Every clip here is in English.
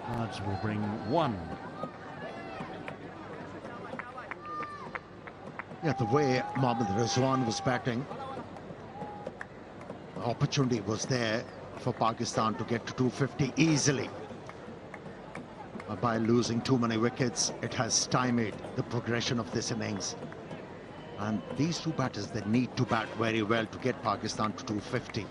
Cards will bring one. Yeah, the way Mohammad Rizwan was batting, the opportunity was there for Pakistan to get to 250 easily. But by losing too many wickets, it has stymied the progression of this innings. And these two batters, they need to bat very well to get Pakistan to 250.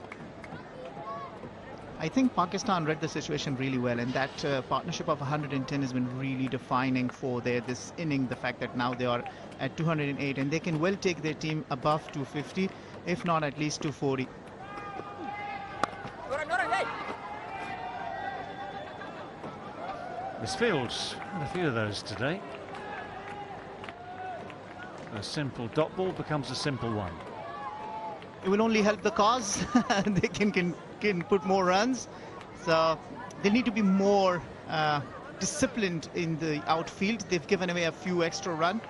I think Pakistan read the situation really well, and that partnership of 110 has been really defining for this inning. The fact that now they are at 208 and they can well take their team above 250, if not at least 240. Misfields had a few of those today. A simple dot ball becomes a simple one. It will only help the cause. They can put more runs, so they need to be more disciplined in the outfield. They've given away a few extra runs.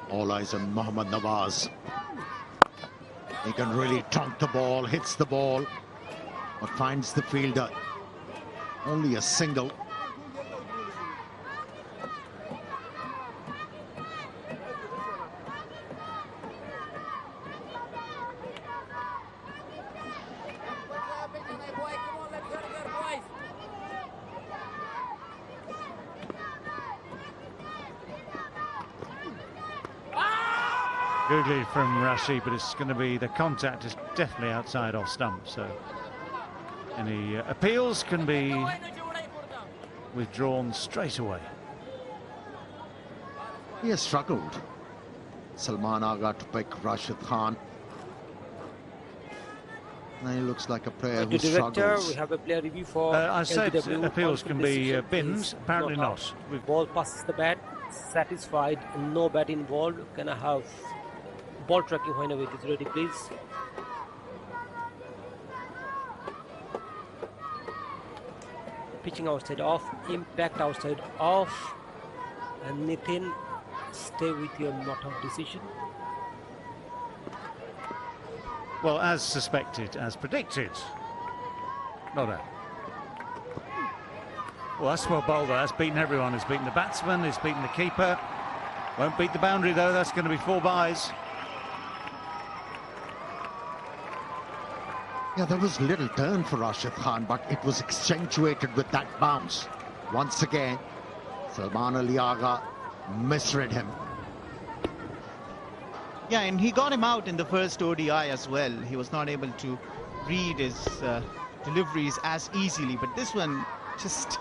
All eyes on Mohammad Nawaz. He can really trunk the ball, hits the ball, but finds the fielder. Only a single. Googly from Rashid, but it's going to be, the contact is definitely outside off stump, so any appeals can be withdrawn straight away. He has struggled. Salman Agha to pick Rashid Khan. And he looks like a player who struggles. We have a player review for I said LBW. appeals can be binned, apparently not. Ball passes the bat, satisfied, no bat involved. Can I have ball tracking whenever it is ready, please? Pitching outside off, impact outside off, and Nitin, stay with your not out decision. Well, as suspected, as predicted. Not out. Well, that's well bowled. That's beaten everyone. It's beaten the batsman, it's beaten the keeper. Won't beat the boundary though, that's going to be 4 byes. Yeah, there was little turn for Rashid Khan, but it was accentuated with that bounce. Once again, Salman Ali Agha misread him. Yeah, and he got him out in the first ODI as well. He was not able to read his deliveries as easily, but this one, just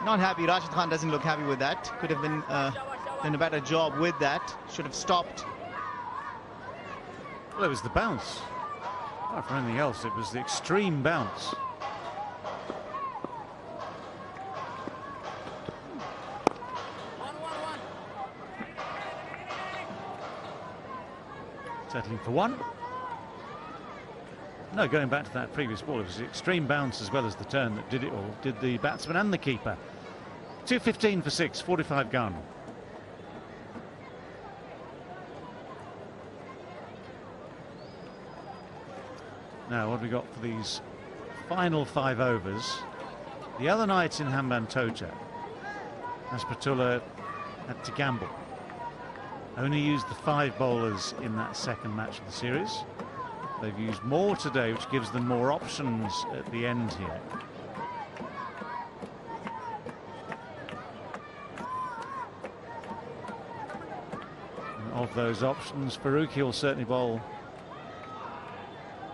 not happy. Rashid Khan doesn't look happy with that. Could have been done a better job with that. Should have stopped. Well, it was the bounce. Not for anything else, it was the extreme bounce. Settling for one. No, going back to that previous ball, it was the extreme bounce as well as the turn that did it all. Did the batsman and the keeper. 2:15 for 6, 45 gone. Now, what have we got for these final 5 overs? The other night in Hambantota, Aspatullah had to gamble. Only used the 5 bowlers in that second match of the series. They've used more today, which gives them more options at the end here. And of those options, Farooqi will certainly bowl.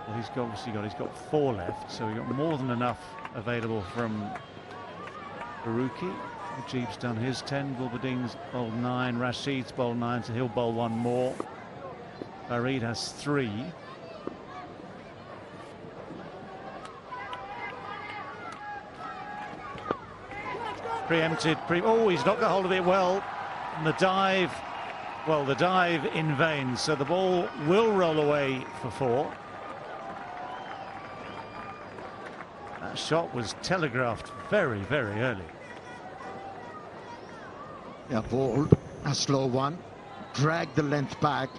Well, he's got 4 left, so we've got more than enough available from Farooqi. Mujib's done his 10, Gulbading's bowled 9, Rashid's bowled 9, so he'll bowl 1 more. Farid has 3. Preempted, oh, he's not got hold of it well. And the dive, well, the dive in vain, so the ball will roll away for 4. That shot was telegraphed very, very early. Yeah, bowled a slow one, dragged the length back.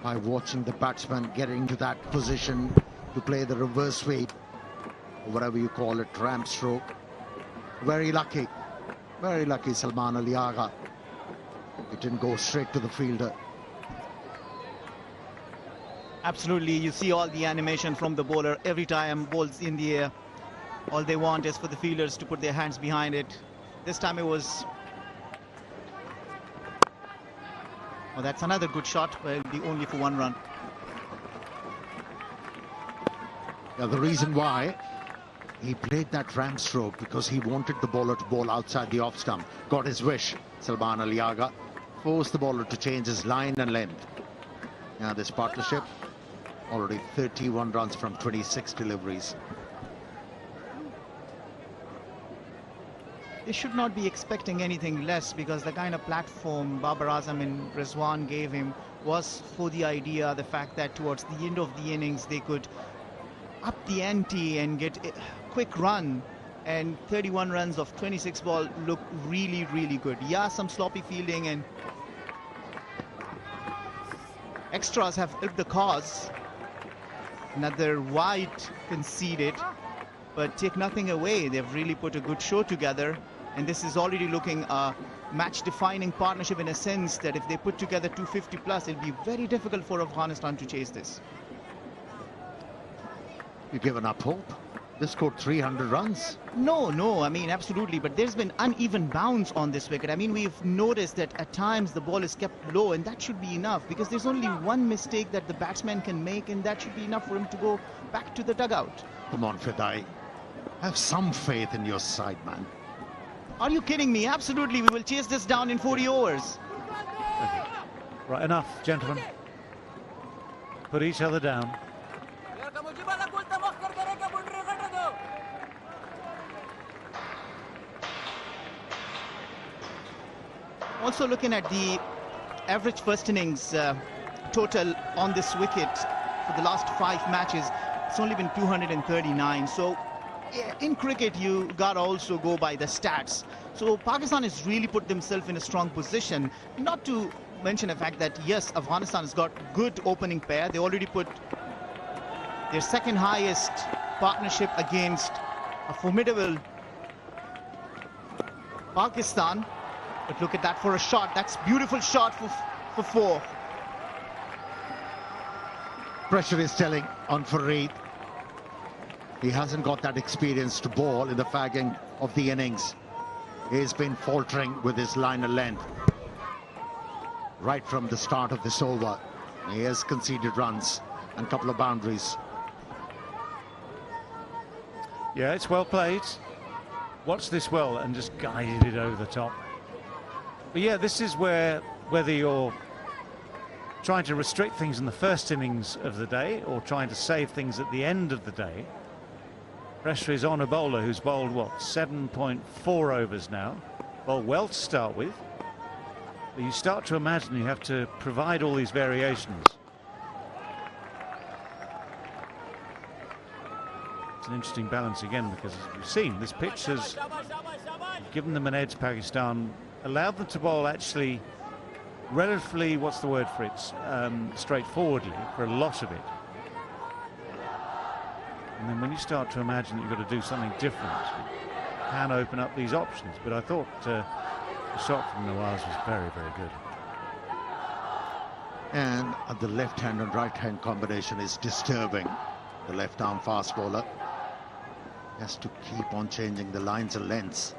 by watching the batsman getting to that position to play the reverse sweep, or whatever you call it, ramp stroke. Very lucky Salman Ali Agha. It didn't go straight to the fielder. Absolutely, you see all the animation from the bowler every time ball's in the air. All they want is for the fielders to put their hands behind it. This time it was... Oh, that's another good shot, but it'll be only for 1 run. Yeah, the reason why he played that ramp stroke because he wanted the bowler to bowl outside the off stump. Got his wish. Salman Ali Agha forced the bowler to change his line and length. Now this partnership, already 31 runs from 26 deliveries. They should not be expecting anything less, because the kind of platform Babar Azam and Rizwan gave him was for the idea, the fact that towards the end of the innings they could up the ante and get a quick run. And 31 runs of 26 ball look really, really good. Yeah, some sloppy fielding and extras have helped the cause. Another wide conceded, but take nothing away. They've really put a good show together, and this is already looking a match-defining partnership in a sense that if they put together 250 plus, it'll be very difficult for Afghanistan to chase this. You've given up hope. They scored 300 runs. No, I mean, absolutely. But there's been uneven bounce on this wicket. I mean, we've noticed that at times the ball is kept low, and that should be enough, because there's only one mistake that the batsman can make, and that should be enough for him to go back to the dugout. Come on, Fidai. Have some faith in your side, man. Are you kidding me? Absolutely. We will chase this down in 40 overs. Right, enough, gentlemen. Put each other down. Also looking at the average first innings total on this wicket for the last 5 matches, it's only been 239. So in cricket, you gotta also go by the stats. So Pakistan has really put themselves in a strong position. Not to mention the fact that, yes, Afghanistan has got good opening pair. They already put their second highest partnership against a formidable Pakistan. But look at that for a shot. That's beautiful shot for 4. Pressure is telling on Fareed. He hasn't got that experience to bowl in the fagging of the innings. He's been faltering with his line of length right from the start of this over. He has conceded runs and a couple of boundaries. Yeah, it's well played. Watched this well and just guided it over the top. But yeah, this is where, whether you're trying to restrict things in the first innings of the day or trying to save things at the end of the day, pressure is on a bowler who's bowled, what, 7.4 overs now. Bowled well to start with. But you start to imagine you have to provide all these variations. It's an interesting balance again, because as we've seen, this pitch has given them an edge, Pakistan, allowed them to bowl actually relatively, what's the word for it, straightforwardly for a lot of it. And then when you start to imagine that you've got to do something different, you can open up these options. But I thought the shot from Nawaz was very, very good. And the left hand and right hand combination is disturbing. The left arm fast bowler has to keep on changing the lines and lengths.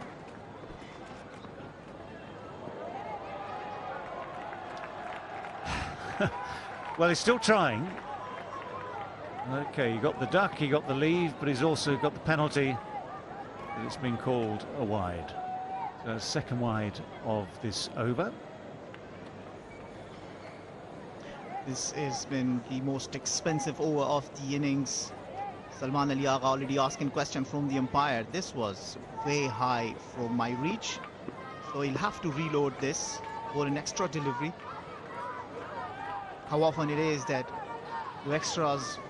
Well, he's still trying. Okay, he got the duck, he got the leave, but he's also got the penalty. But it's been called a wide. So second wide of this over. This has been the most expensive over of the innings. Salman Ali Agha already asking question from the umpire. This was way high from my reach, so he'll have to reload this for an extra delivery. How often it is that the extras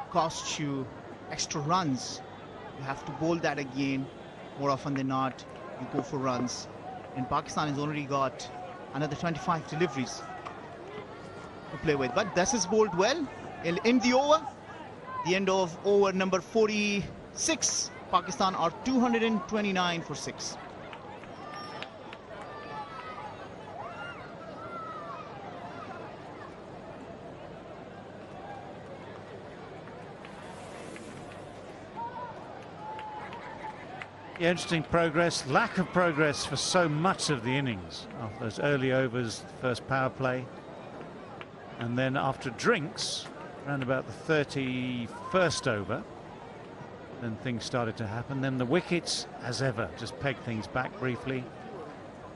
cost you extra runs. You have to bowl that again. More often than not, you go for runs. And Pakistan has already got another 25 deliveries. to play with. But this is bowled well. He'll end the over. The end of over number 46. Pakistan are 229 for 6. Yeah, interesting progress, lack of progress for so much of the innings. After those early overs, first power play, and then after drinks, around about the 31st over, then things started to happen. Then the wickets, as ever, just pegged things back briefly.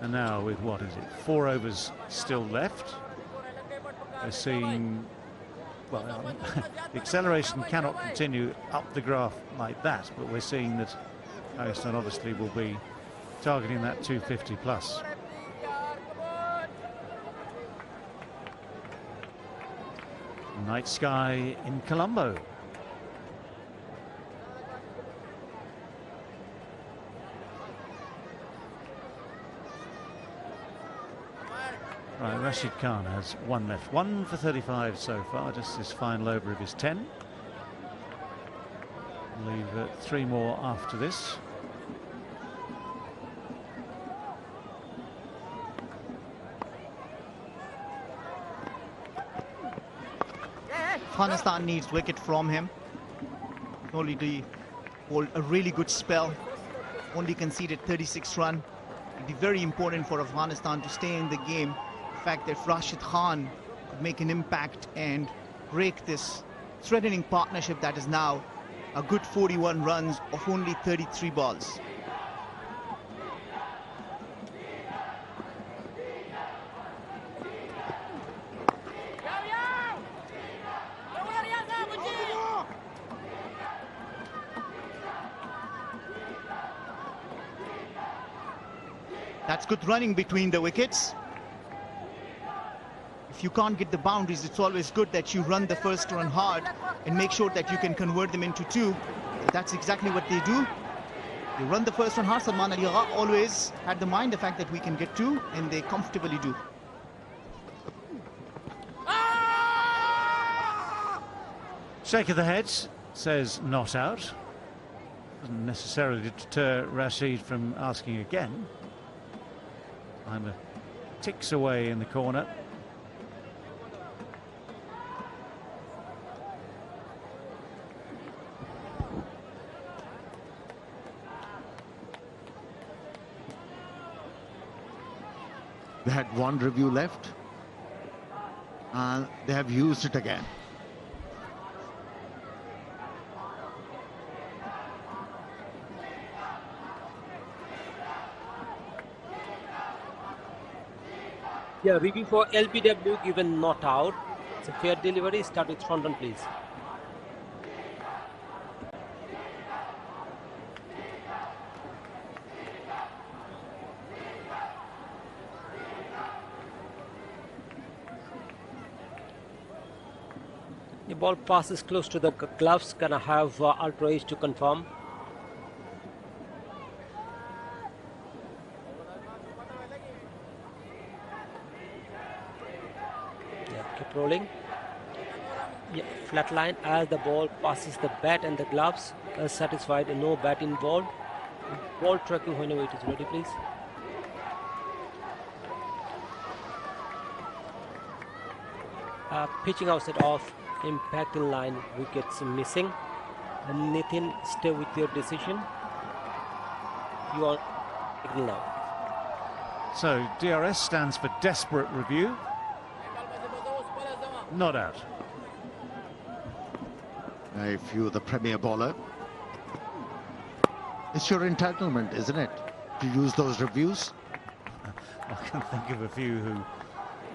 And now with, what is it, 4 overs still left, we're seeing, well, the acceleration cannot continue up the graph like that, but we're seeing that Pakistan obviously will be targeting that 250 plus. Night sky in Colombo. Right, Rashid Khan has 1 left. 1 for 35 so far, just his final over of his 10. Leave 3 more after this. Afghanistan needs wicket from him. Only to hold a really good spell. Only conceded 36 runs. It'd be very important for Afghanistan to stay in the game. The fact that Rashid Khan could make an impact and break this threatening partnership that is now a good 41 runs of only 33 balls. That's good running between the wickets. If you can't get the boundaries, it's always good that you run the first run hard and make sure that you can convert them into 2. That's exactly what they do. They run the first run hard. Salman Ali Agha always had the mind the fact that we can get 2, and they comfortably do. Shake of the head says not out. Doesn't necessarily deter Rashid from asking again. Timer ticks away in the corner. They had 1 review left, and they have used it again. Yeah, review for LBW given not out. It's a fair delivery. Start with front run, please. The ball passes close to the gloves. Gonna have ultra edge to confirm. Rolling. Yeah, flat line as the ball passes the bat and the gloves. Satisfied, no bat involved. Ball tracking whenever it is ready, please. Pitching outside off, impact in line, wickets missing. And Nitin, stay with your decision. You are now. So DRS stands for desperate review. Not out. If you're the premier bowler, it's your entitlement, isn't it, to use those reviews? I can think of a few who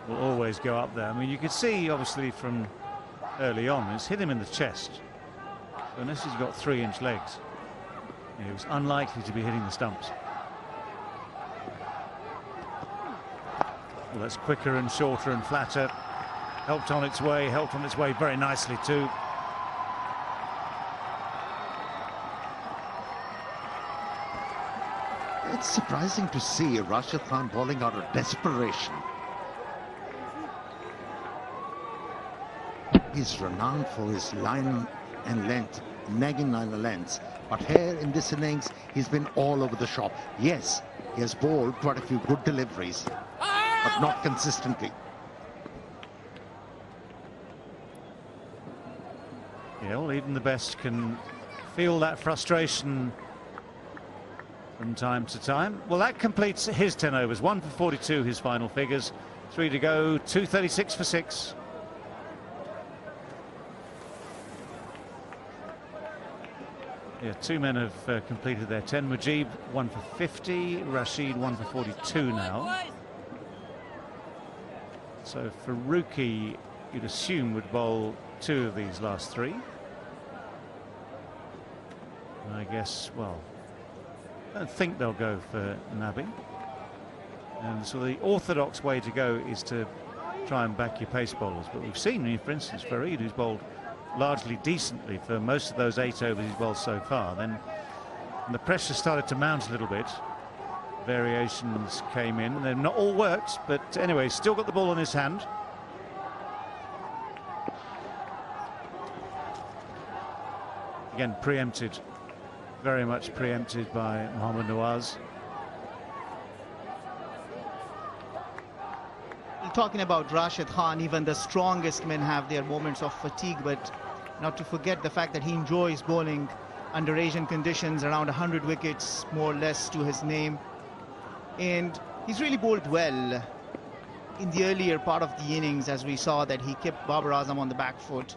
will always go up there. I mean, you could see, obviously, from early on, it's hit him in the chest. So unless he's got 3-inch legs, he was unlikely to be hitting the stumps. Well, that's quicker and shorter and flatter. Helped on its way very nicely too. It's surprising to see Rashid Khan bowling out of desperation. He's renowned for his line and length, nagging line and lengths. But here in this innings, he's been all over the shop. Yes, he has bowled quite a few good deliveries, but not consistently. Yeah, well, even the best can feel that frustration from time to time. Well, that completes his 10 overs. 1 for 42, his final figures. 3 to go, 236 for 6. Yeah, 2 men have completed their 10. Mujib 1 for 50, Rashid 1 for 42 now. So Faruqi, you'd assume, would bowl 2 of these last 3. And I guess, well, I don't think they'll go for Nabi. And so the orthodox way to go is to try and back your pace bowlers. But we've seen, for instance, Farid, who's bowled largely decently for most of those 8 overs he's bowled so far. Then when the pressure started to mount a little bit, variations came in. They've not all worked, but anyway, still got the ball in his hand. Again, preempted, very much preempted by Mohammad Nawaz. Talking about Rashid Khan, even the strongest men have their moments of fatigue, but not to forget the fact that he enjoys bowling under Asian conditions, around 100 wickets more or less to his name, and he's really bowled well in the earlier part of the innings, as we saw that he kept Babar Azam on the back foot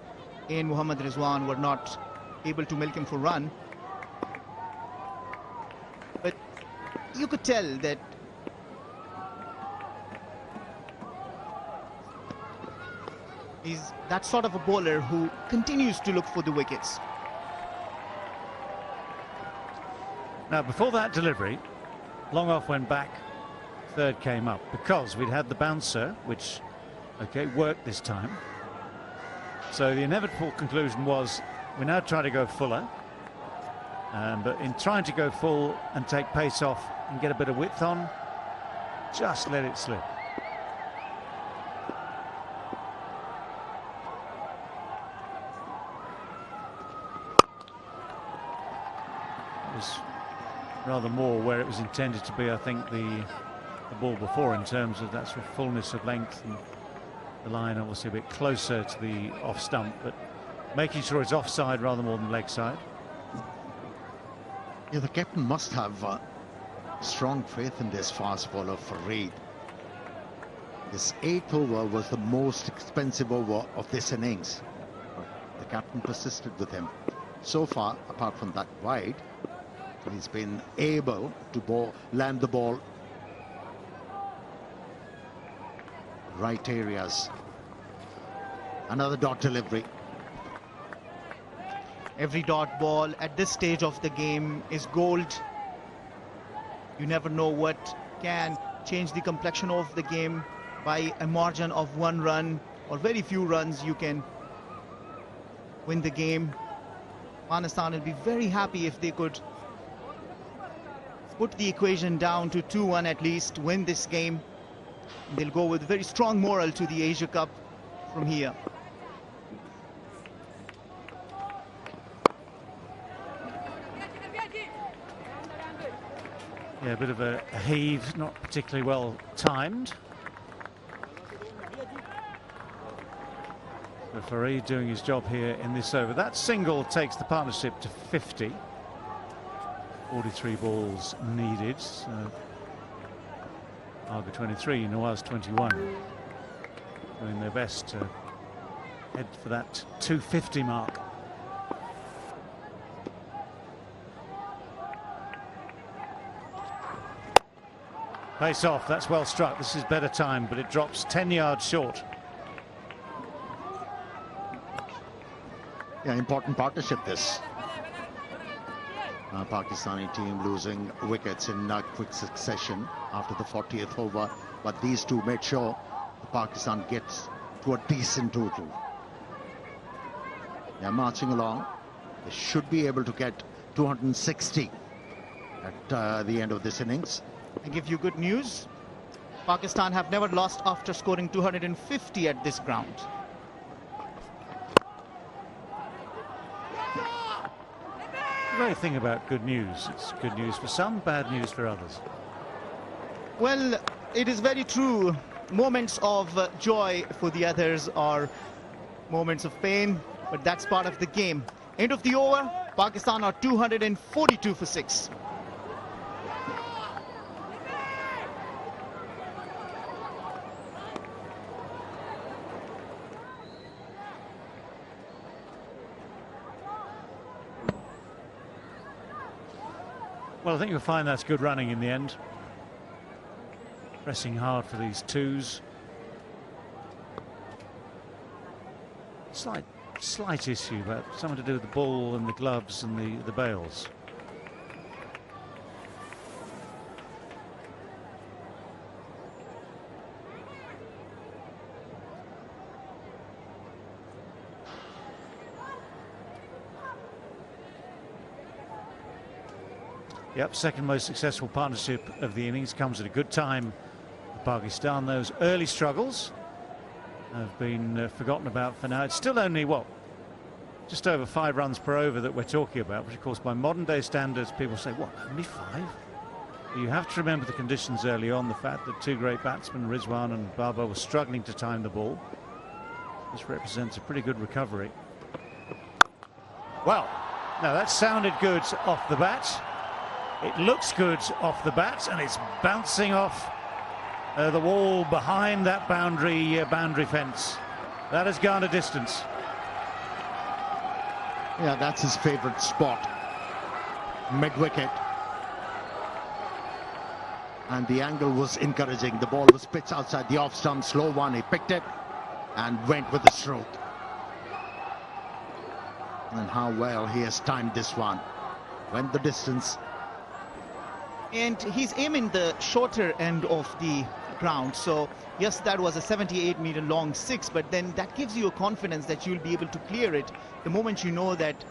and Muhammad Rizwan were not able to milk him for run. But you could tell that he's that sort of a bowler who continues to look for the wickets. Now, before that delivery, long off went back, third came up, because we'd had the bouncer, which, okay, worked this time. So the inevitable conclusion was we now try to go fuller. But in trying to go full and take pace off and get a bit of width on, just let it slip. It was rather more where it was intended to be, I think, the ball before, in terms of that sort of fullness of length, and the line obviously a bit closer to the off stump, but making sure it's offside rather more than leg side. Yeah, the captain must have strong faith in this fast bowler Farid. This 8th over was the most expensive over of this innings. The captain persisted with him. So far, apart from that wide, he's been able to land the ball right areas. Another dot delivery. Every dot ball at this stage of the game is gold. You never know what can change the complexion of the game. By a margin of 1 run or very few runs, you can win the game. Afghanistan will be very happy if they could put the equation down to 2-1 at least, win this game. They'll go with very strong moral to the Asia Cup from here. Yeah, a bit of a heave, not particularly well timed. But Farid doing his job here in this over. That single takes the partnership to 50. 43 balls needed. So Arga 23, Nawaz 21. Doing their best to head for that 250 mark. Pace off, that's well struck. This is better time, but it drops 10 yards short. Yeah, important partnership this. Pakistani team losing wickets in quick succession after the 40th over, but these two made sure Pakistan gets to a decent total. They're marching along. They should be able to get 260 at the end of this innings. I give you good news. Pakistan have never lost after scoring 250 at this ground. great thing about good news. It's good news for some, bad news for others. Well, it is very true. Moments of joy for the others are moments of pain, but that's part of the game. End of the over, Pakistan are 242 for 6. Well, I think you'll find that's good running in the end. Pressing hard for these twos. Slight issue, but something to do with the ball and the gloves and the bails. Yep, second most successful partnership of the innings, comes at a good time for Pakistan. Those early struggles have been forgotten about for now. It's still only, what, just over 5 runs per over that we're talking about, which of course by modern day standards people say, what, only 5? You have to remember the conditions early on, the fact that two great batsmen, Rizwan and Baba, were struggling to time the ball. This represents a pretty good recovery. Well, now that sounded good off the bat. It looks good off the bat, and it's bouncing off the wall behind that boundary fence. That has gone a distance. Yeah, that's his favorite spot. Mid-wicket. And the angle was encouraging. The ball was pitched outside the off stump, slow one. He picked it and went with the stroke. And how well he has timed this one. Went the distance. And he's aiming the shorter end of the ground. So yes, that was a 78-meter long 6, but then that gives you a confidence that you'll be able to clear it the moment you know that,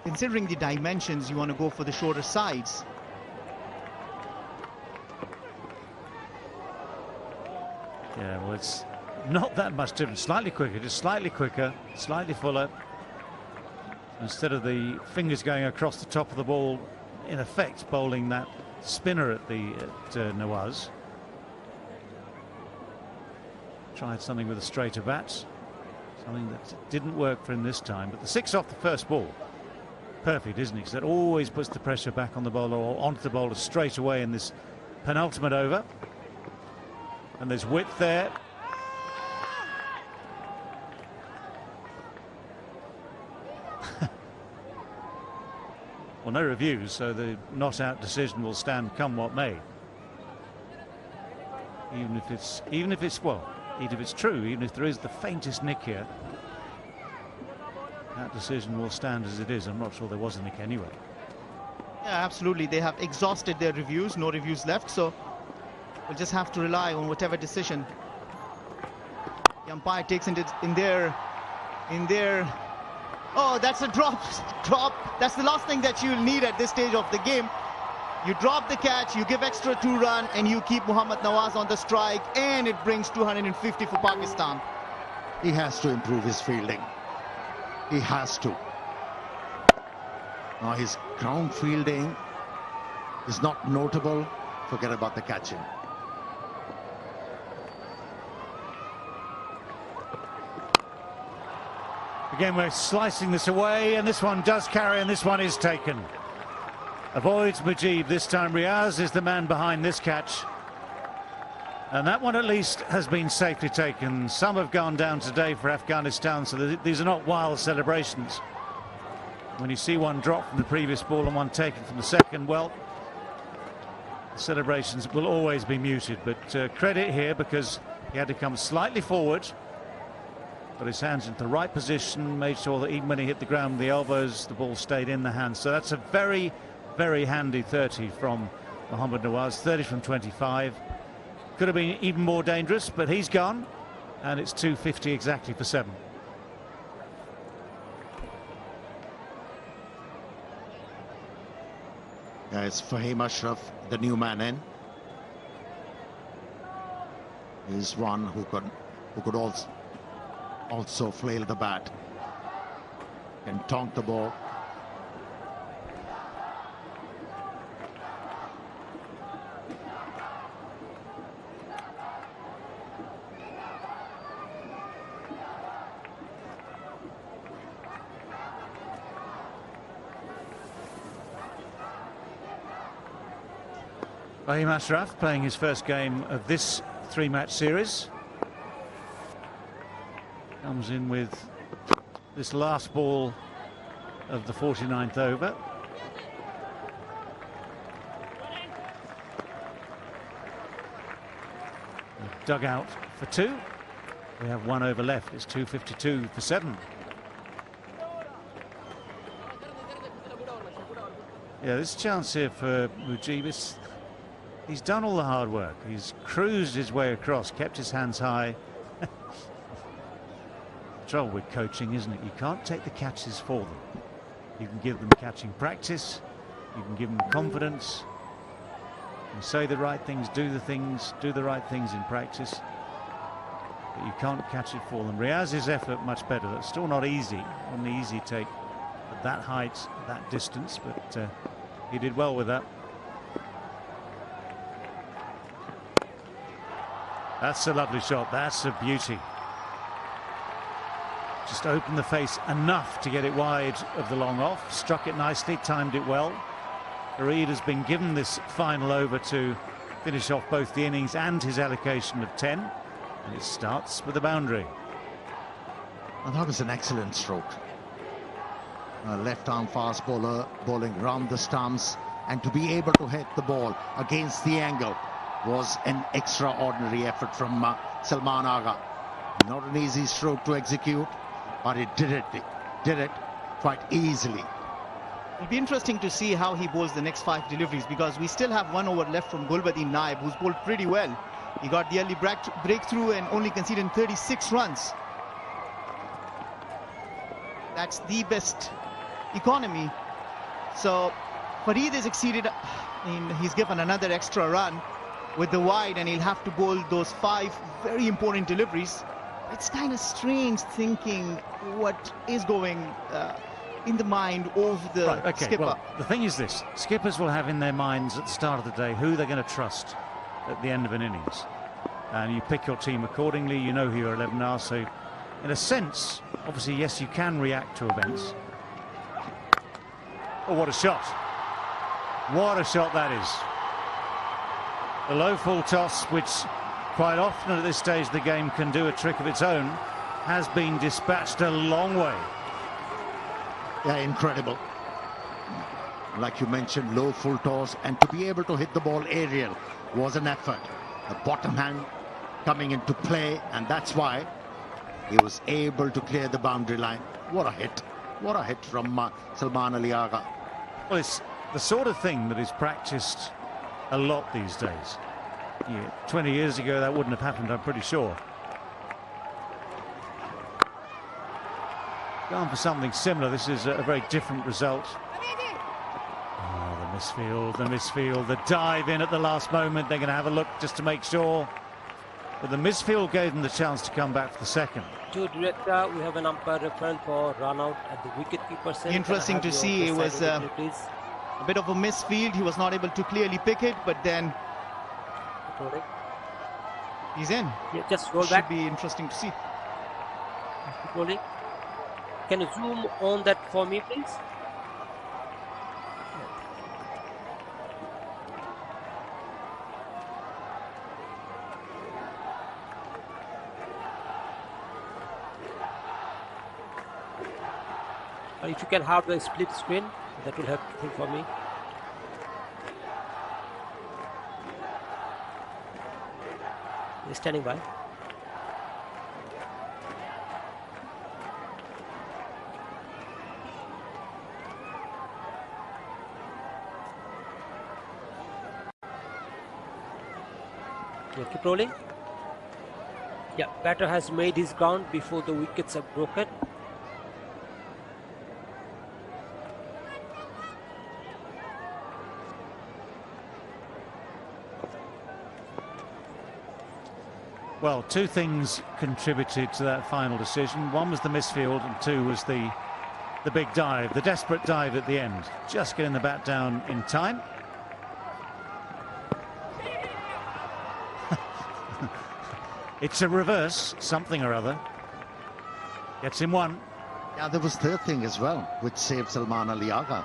considering the dimensions, you want to go for the shorter sides. Yeah, well, it's not that much different. Slightly quicker, just slightly quicker, slightly fuller. Instead of the fingers going across the top of the ball, in effect bowling that spinner at Nawaz. Tried something with a straighter bat, something that didn't work for him this time. But the 6 off the first ball, perfect, isn't it? 'Cause that always puts the pressure back on the bowler or onto the bowler straight away in this penultimate over. And there's width there. Well, no reviews, so the not-out decision will stand come what may. Even if it's true, even if there is the faintest nick here, that decision will stand as it is. I'm not sure there was a nick anyway. Yeah, absolutely. They have exhausted their reviews, no reviews left, so we'll just have to rely on whatever decision the umpire takes in their. Oh, that's a drop. That's the last thing that you'll need at this stage of the game. You drop the catch, you give extra 2 run, and you keep Mohammad Nawaz on the strike, and it brings 250 for Pakistan. He has to improve his fielding. He has to. Now his ground fielding is not notable. Forget about the catching. Again, we're slicing this away, and this one does carry, and this one is taken. Avoids Mujib this time. Riaz is the man behind this catch. And that one at least has been safely taken. Some have gone down today for Afghanistan, so these are not wild celebrations. When you see one drop from the previous ball and one taken from the second, well, the celebrations will always be muted. But credit here, because he had to come slightly forward, got his hands into the right position, made sure that even when he hit the ground with the elbows, the ball stayed in the hands. So that's a very, very handy 30 from Mohammad Nawaz, 30 from 25. Could have been even more dangerous, but he's gone, and it's 250 exactly for 7. Yeah, it's Fahim Ashraf, the new man in. He's one who could also flail the bat and tonk the ball. Rahim Ashraf playing his first game of this three-match series. Comes in with this last ball of the 49th over. Dugout for two. We have 1 over left. It's 2:52 for 7. Yeah, this chance here for Mujib. He's done all the hard work. He's cruised his way across, kept his hands high. Trouble with coaching, isn't it? You can't take the catches for them. You can give them catching practice. You can give them confidence. You say the right things, do the right things in practice. But you can't catch it for them. Riaz's effort much better. That's still not easy. Not an easy take at that height, at that distance, but he did well with that. That's a lovely shot. That's a beauty. Just opened the face enough to get it wide of the long off. Struck it nicely, timed it well. Farid has been given this final over to finish off both the innings and his allocation of 10. And it starts with a boundary. And that was an excellent stroke. A left-arm fast bowler bowling round the stumps, and to be able to hit the ball against the angle was an extraordinary effort from Salman Agha. Not an easy stroke to execute, but it did it quite easily. It'll be interesting to see how he bowls the next 5 deliveries, because we still have 1 over left from Gulbadin Naib, who's bowled pretty well. He got the early breakthrough and only conceded 36 runs. That's the best economy. So Farid has exceeded. He's given another extra run with the wide, and he'll have to bowl those 5 very important deliveries. It's kind of strange thinking what is going in the mind of the skipper. Well, the thing is this: skippers will have in their minds at the start of the day who they're going to trust at the end of an innings, and you pick your team accordingly. You know who your 11 are, so in a sense, obviously, yes, you can react to events. Oh, what a shot! What a shot that is! The low full toss, which quite often at this stage of the game can do a trick of its own, has been dispatched a long way. Yeah, incredible. Like you mentioned, low full toss, and to be able to hit the ball aerial was an effort. The bottom hand coming into play, and that's why he was able to clear the boundary line. What a hit. What a hit from Salman Ali Agha. Well, it's the sort of thing that is practiced a lot these days. Yeah, 20 years ago that wouldn't have happened, I'm pretty sure. Going for something similar. This is a very different result. Oh, the misfield, the dive in at the last moment. They're going to have a look just to make sure. But the misfield gave them the chance to come back for the second. To director, we have an umpire reference for run out at the wicket-keeper center. Interesting to see. It was a bit of a misfield. He was not able to clearly pick it, but then he's in. Yeah, just roll back. Should be interesting to see. Rolling. Can you zoom on that for me, please? If you can have the split screen, that will help for me. Standing by. Yeah, keep rolling. Yeah, batter has made his ground before the wickets are broken. Well, 2 things contributed to that final decision. 1 was the misfield, and 2 was the big dive, the desperate dive at the end. Just getting the bat down in time. It's a reverse, something or other. Gets him 1. Yeah, there was third thing as well, which saved Salman Ali Agha.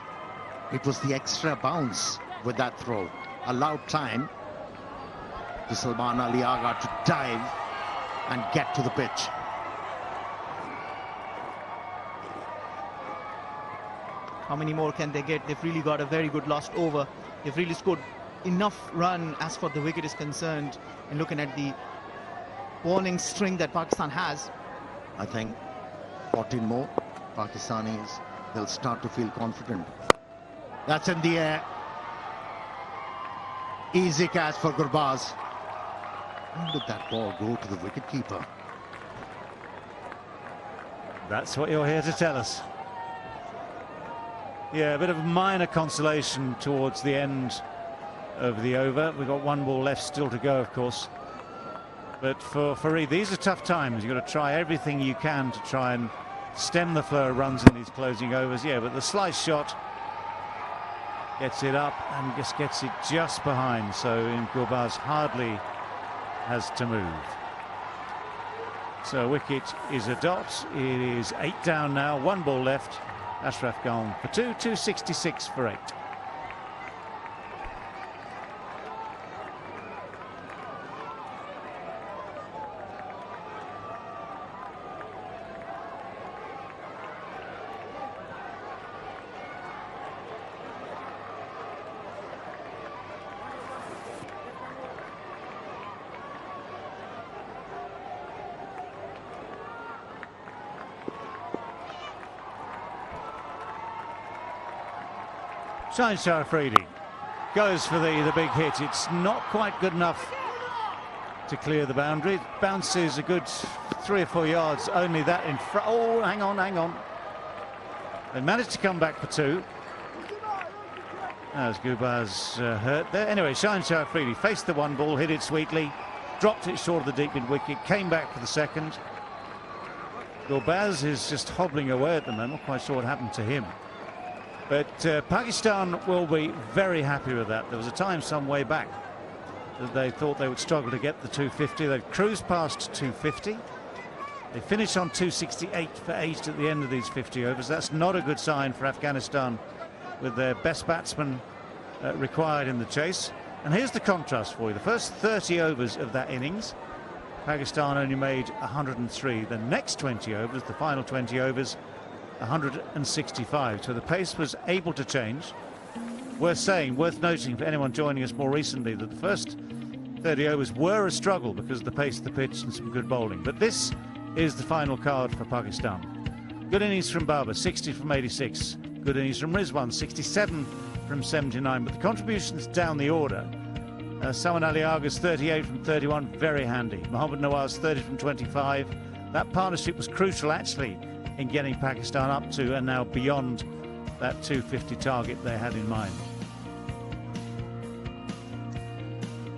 It was the extra bounce with that throw. allowed time to Salman Ali Agha to dive and get to the pitch. How many more can they get? They've really got a very good last over. They've really scored enough run as far as the wicket is concerned. And looking at the bowling string that Pakistan has, I think 14 more Pakistanis, they'll start to feel confident. That's in the air. Easy catch for Gurbaz. How did that ball go to the wicketkeeper? That's what you're here to tell us. Yeah, a bit of minor consolation towards the end of the over. We've got one ball left still to go, of course. But for Farid, these are tough times. You've got to try everything you can to try and stem the flow of runs in these closing overs. Yeah, but the slice shot gets it up and just gets it just behind. So Gurbaz hardly has to move. So wicket is a dot. It is 8 down now, one ball left. Ashraf gone for 2, 266 for 8. Shaheen Afridi goes for the big hit. It's not quite good enough to clear the boundary. It bounces a good 3 or 4 yards, only that in front. Oh, hang on. They managed to come back for 2. As Gurbaz hurt there. Anyway, Shaheen Afridi faced the one ball, hit it sweetly, dropped it short of the deep mid wicket, came back for the second. Gurbaz is just hobbling away at the moment. Not quite sure what happened to him. But Pakistan will be very happy with that. There was a time some way back that they thought they would struggle to get the 250. They've cruised past 250. They finished on 268 for 8 at the end of these 50 overs. That's not a good sign for Afghanistan with their best batsman required in the chase. And here's the contrast for you. The first 30 overs of that innings, Pakistan only made 103. The next 20 overs, the final 20 overs, 165. So the pace was able to change. Worth noting for anyone joining us more recently, that the first 30 overs were a struggle because of the pace of the pitch and some good bowling. But this is the final card for Pakistan. Good innings from Babar, 60 from 86. Good innings from Rizwan, 67 from 79. But the contributions down the order. Salman Ali Agha's 38 from 31, very handy. Mohammad Nawaz 30 from 25. That partnership was crucial actually in getting Pakistan up to and now beyond that 250 target they had in mind.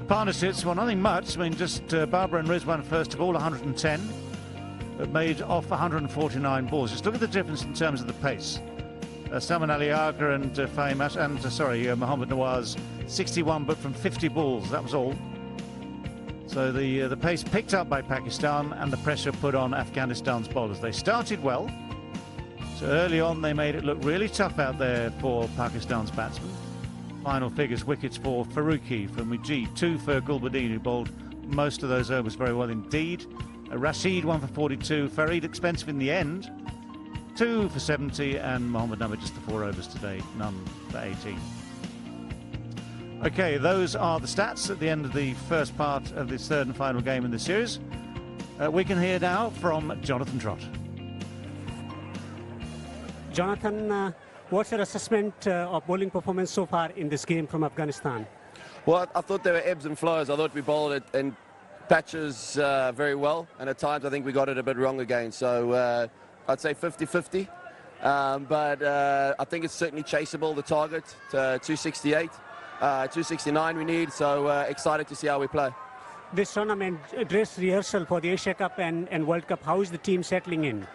Partnerships, well, nothing much. I mean, just Babar and Rizwan first of all, 110, but made off 149 balls. Just look at the difference in terms of the pace. Salman Ali Agha and Mohammad Nawaz, 61, but from 50 balls. That was all. So the pace picked up by Pakistan and the pressure put on Afghanistan's bowlers. They started well. So early on they made it look really tough out there for Pakistan's batsmen. Final figures, wickets for Farooqi, for Mujib, 2 for Gulbuddin, who bowled most of those overs very well indeed. Rashid 1 for 42, Farid expensive in the end, 2 for 70, and Mohammad Nabi just the 4 overs today, none for 18. Okay, those are the stats at the end of the first part of this third and final game in the series. We can hear now from Jonathan Trott. Jonathan, what's your assessment of bowling performance so far in this game from Afghanistan? Well, I thought there were ebbs and flows. I thought we bowled it in patches very well, and at times I think we got it a bit wrong again. So I'd say 50-50. But I think it's certainly chaseable, the target, 268. 269 we need, so excited to see how we play. This tournament, dress rehearsal for the Asia Cup and World Cup, how is the team settling in?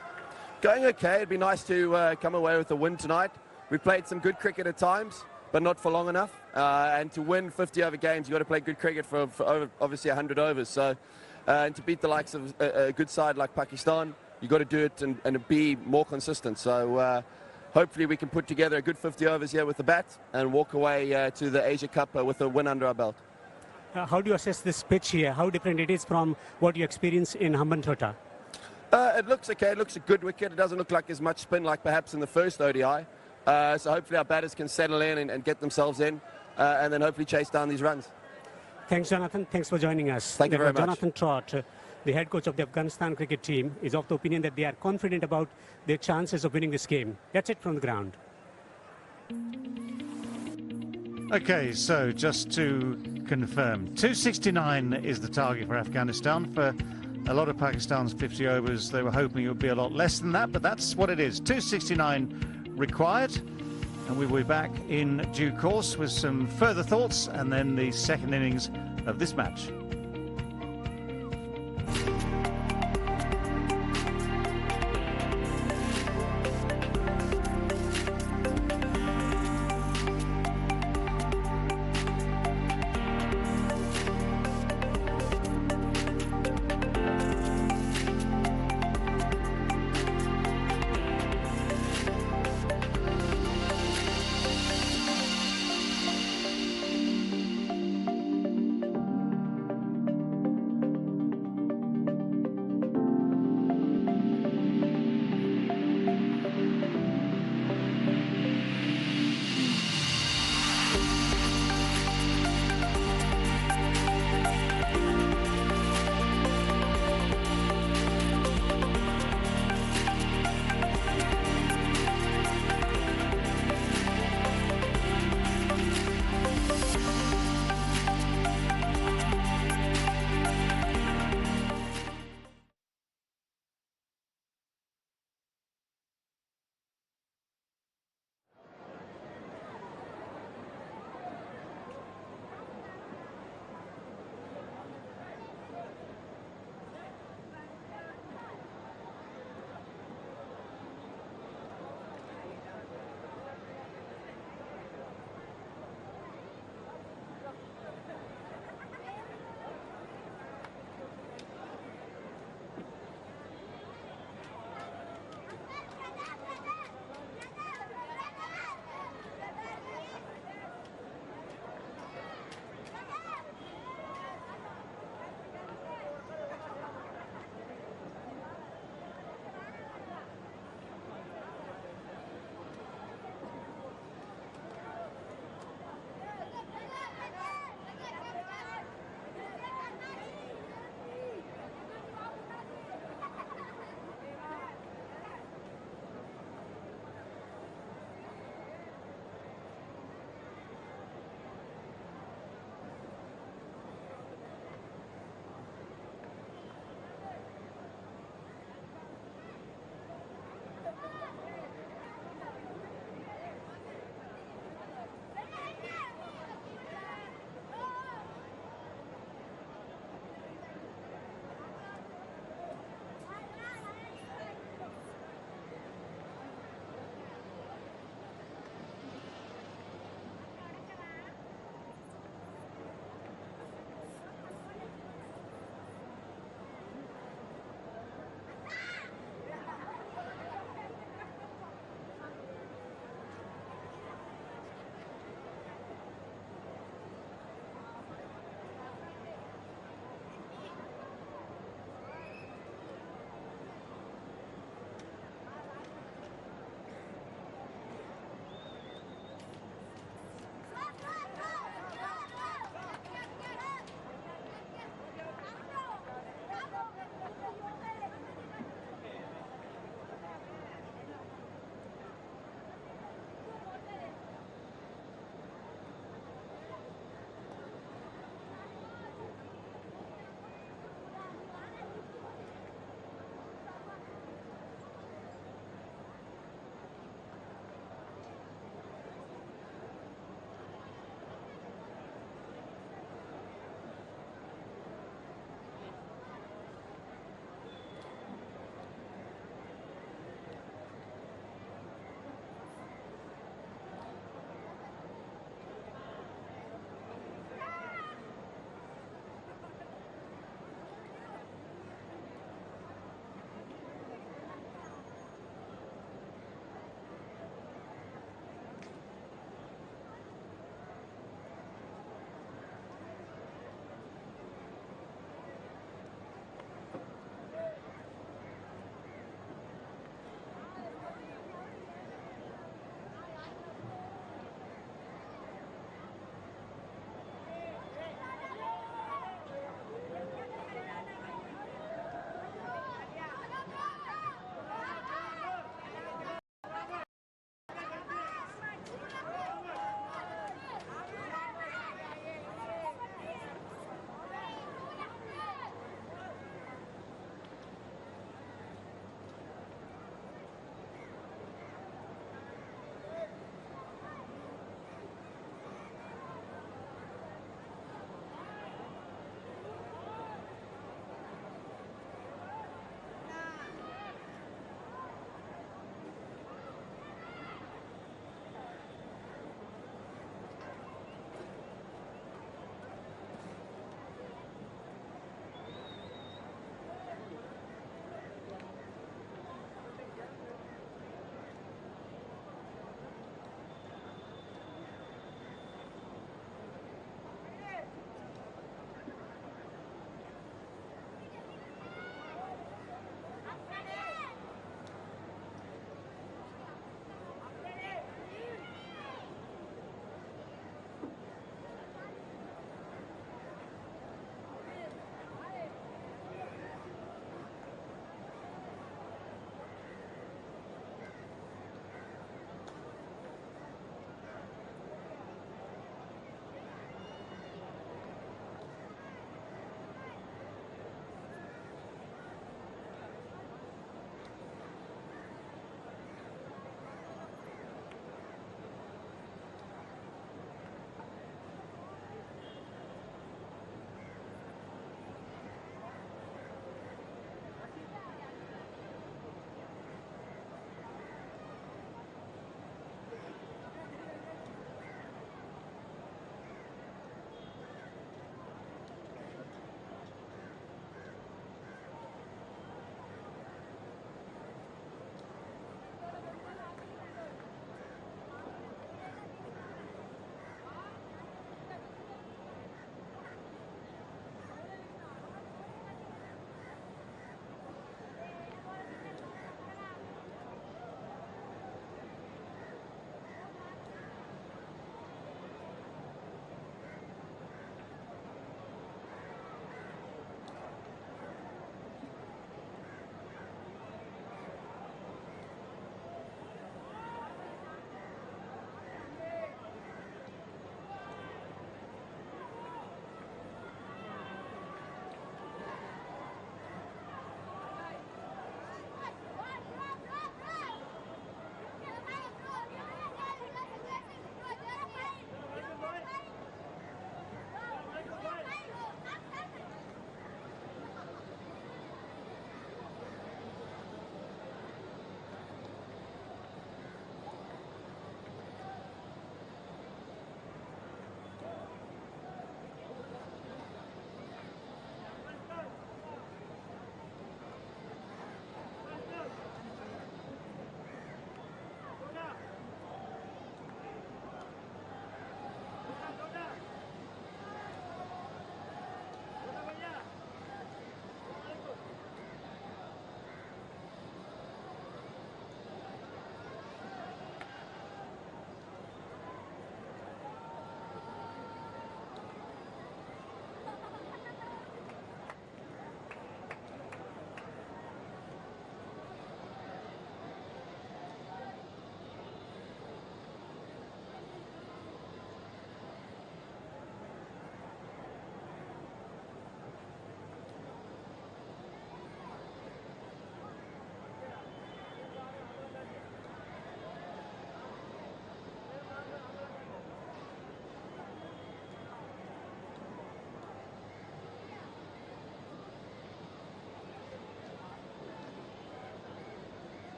Going okay. It'd be nice to come away with a win tonight. We played some good cricket at times, but not for long enough. And to win 50 over games, you've got to play good cricket for over, obviously 100 overs. So, and to beat the likes of a good side like Pakistan, you've got to do it and be more consistent. So hopefully we can put together a good 50 overs here with the bat and walk away to the Asia Cup with a win under our belt. How do you assess this pitch here? How different it is from what you experience in Hambantota? It looks okay. It looks a good wicket. It doesn't look like as much spin like perhaps in the first ODI. So hopefully our batters can settle in and get themselves in and then hopefully chase down these runs. Thanks, Jonathan. Thanks for joining us. Thank you very much. Jonathan Trott, the head coach of the Afghanistan cricket team, is of the opinion that they are confident about their chances of winning this game. That's it from the ground. Okay, so just to confirm, 269 is the target for Afghanistan. For a lot of Pakistan's 50 overs, they were hoping it would be a lot less than that, but that's what it is. 269 required, and we will be back in due course with some further thoughts and then the second innings of this match.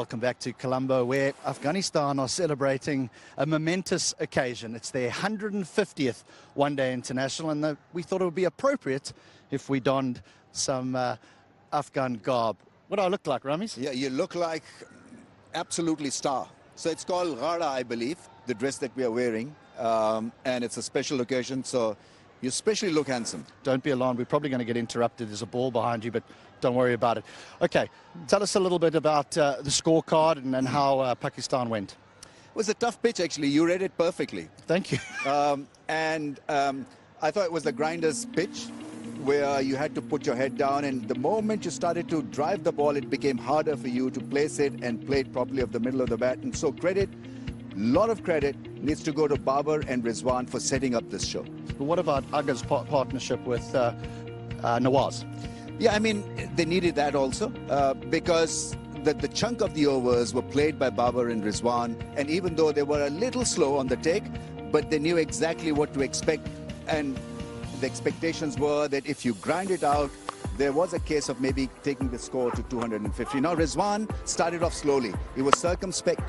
welcome back to Colombo, where Afghanistan are celebrating a momentous occasion. It's their 150th one-day international, and we thought it would be appropriate if we donned some Afghan garb. What do I look like, Ramis? Yeah, you look like absolutely star. So it's called Ghada, I believe, the dress that we are wearing, and it's a special occasion, so you especially look handsome. Don't be alarmed. We're probably going to get interrupted. There's a ball behind you, but don't worry about it. Okay, tell us a little bit about the scorecard and how Pakistan went. It was a tough pitch, actually. You read it perfectly. Thank you. I thought it was the grinder's pitch, where you had to put your head down, and the moment you started to drive the ball, it became harder for you to place it and play it properly off the middle of the bat. And so credit, lot of credit needs to go to Babar and Rizwan for setting up this show. But what about Aga's partnership with Nawaz? Yeah, I mean, they needed that also because the chunk of the overs were played by Babar and Rizwan, and even though they were a little slow on the take, but they knew exactly what to expect, and the expectations were that if you grind it out, there was a case of maybe taking the score to 250. Now, Rizwan started off slowly. He was circumspect,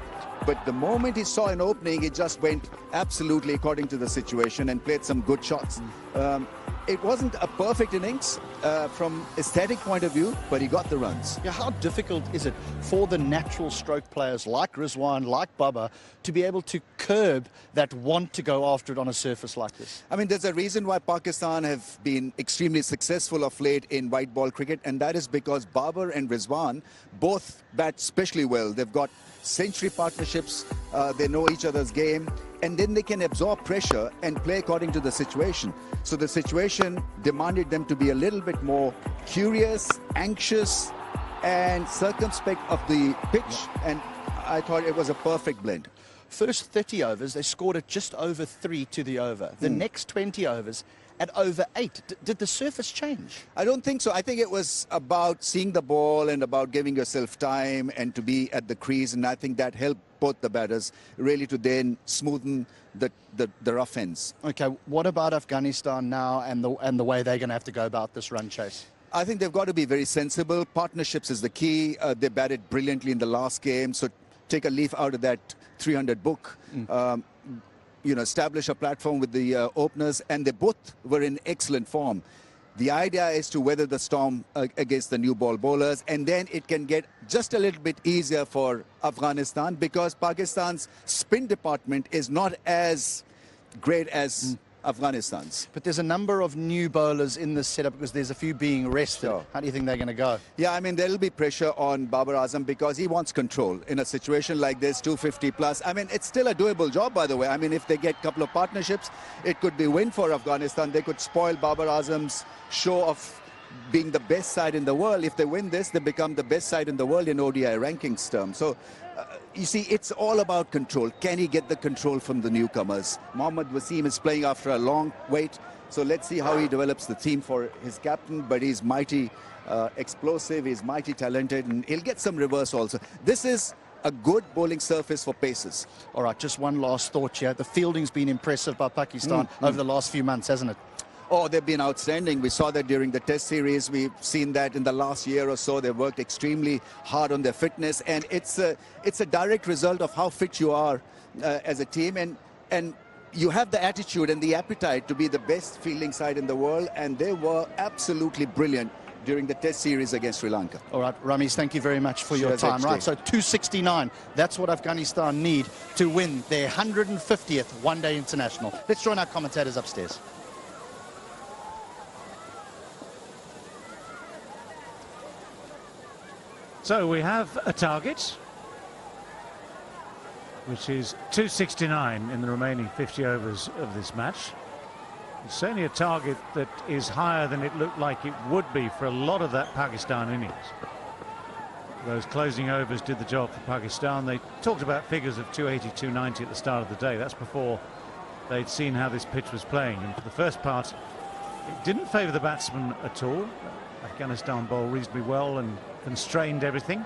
but the moment he saw an opening, he just went absolutely according to the situation and played some good shots. It wasn't a perfect innings from aesthetic point of view, but he got the runs. Yeah, how difficult is it for the natural stroke players like Rizwan, like Baba, to be able to curb that want to go after it on a surface like this? I mean, there's a reason why Pakistan have been extremely successful of late in white ball cricket, and that is because Babar and Rizwan both bat especially well. They've got century partnerships, they know each other's game, and then they can absorb pressure and play according to the situation. So the situation demanded them to be a little bit more curious, anxious, and circumspect of the pitch, and I thought it was a perfect blend. First 30 overs, they scored at just over 3 to the over. The next 20 overs at over 8. Did the surface change? I don't think so. I think it was about seeing the ball and about giving yourself time and to be at the crease, and I think that helped both the batters really to then smoothen the rough ends. Okay, what about Afghanistan now and the way they're going to have to go about this run chase? I think they've got to be very sensible. Partnerships is the key. They batted brilliantly in the last game, so take a leaf out of that 300 book. You know, establish a platform with the openers, and they both were in excellent form. The idea is to weather the storm against the new ball bowlers, and then it can get just a little bit easier for Afghanistan because Pakistan's spin department is not as great as Afghanistan's. But there's a number of new bowlers in this setup because there's a few being rested. Sure. How do you think they're going to go? Yeah, I mean, there'll be pressure on Babar Azam because he wants control in a situation like this, 250 plus. I mean, it's still a doable job, by the way. I mean, if they get a couple of partnerships, it could be a win for Afghanistan. They could spoil Babar Azam's show of being the best side in the world. If they win this, they become the best side in the world in ODI rankings terms. So, you see, it's all about control. Can he get the control from the newcomers? Mohammad Wasim is playing after a long wait. So let's see how he develops the team for his captain. But he's mighty explosive, he's mighty talented, and he'll get some reverse also. This is a good bowling surface for paces. All right, just one last thought here. The fielding's been impressive by Pakistan over the last few months, hasn't it? Oh, they've been outstanding. We saw that during the Test series. We've seen that in the last year or so. They've worked extremely hard on their fitness, and it's a direct result of how fit you are as a team, and you have the attitude and the appetite to be the best fielding side in the world, and they were absolutely brilliant during the Test series against Sri Lanka. All right, Ramis, thank you very much for your time. Right, so 269, that's what Afghanistan need to win their 150th one-day international. Let's join our commentators upstairs. So we have a target, which is 269 in the remaining 50 overs of this match. It's certainly a target that is higher than it looked like it would be for a lot of that Pakistan innings. Those closing overs did the job for Pakistan. They talked about figures of 280, 290 at the start of the day. That's before they'd seen how this pitch was playing. And for the first part, it didn't favour the batsmen at all. Afghanistan bowled reasonably well and constrained everything,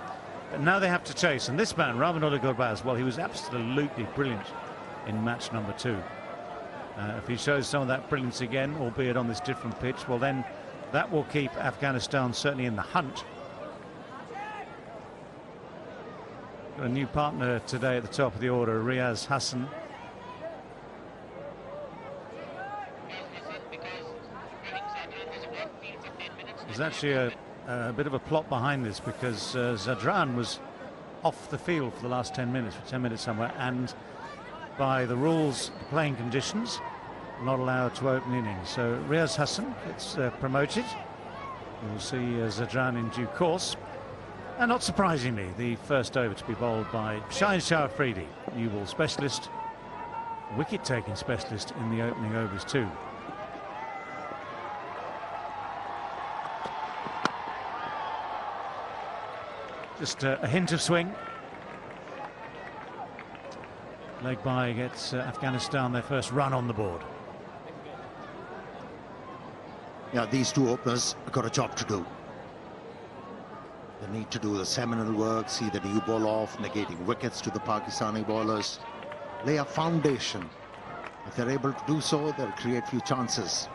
but now they have to chase. And this man, Rahmanullah Gurbaz, well, he was absolutely brilliant in match number 2. If he shows some of that brilliance again, albeit on this different pitch, well, then that will keep Afghanistan certainly in the hunt. A new partner today at the top of the order, Riaz Hassan. There's actually a bit of a plot behind this, because Zadran was off the field for the last 10 minutes, for 10 minutes somewhere, and by the rules, the playing conditions, not allowed to open innings. So Riaz Hassan gets promoted. We'll see Zadran in due course. And not surprisingly, the first over to be bowled by Shaheen Shah Afridi, new ball specialist, wicket-taking specialist in the opening overs too. Just a hint of swing. Leg by gets Afghanistan their first run on the board. Yeah, these two openers have got a job to do. They need to do the seminal work, see the new ball off, negating wickets to the Pakistani bowlers, lay a foundation. If they're able to do so, they'll create few chances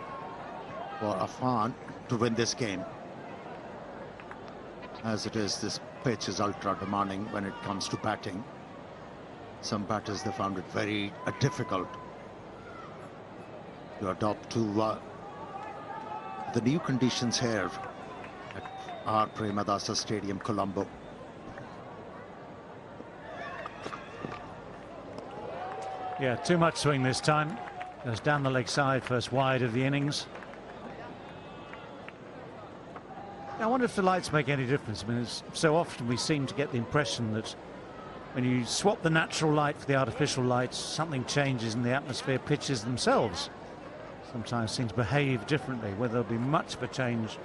for Afghan to win this game. As it is, this pitch is ultra demanding when it comes to batting. Some batters, they found it very difficult to adopt to the new conditions here at R. Premadasa Stadium, Colombo. Yeah, too much swing this time. Goes down the leg side, first wide of the innings. I wonder if the lights make any difference. I mean, it's so often we seem to get the impression that when you swap the natural light for the artificial lights, something changes in the atmosphere. Pitches themselves sometimes seem to behave differently. Whether there'll be much of a change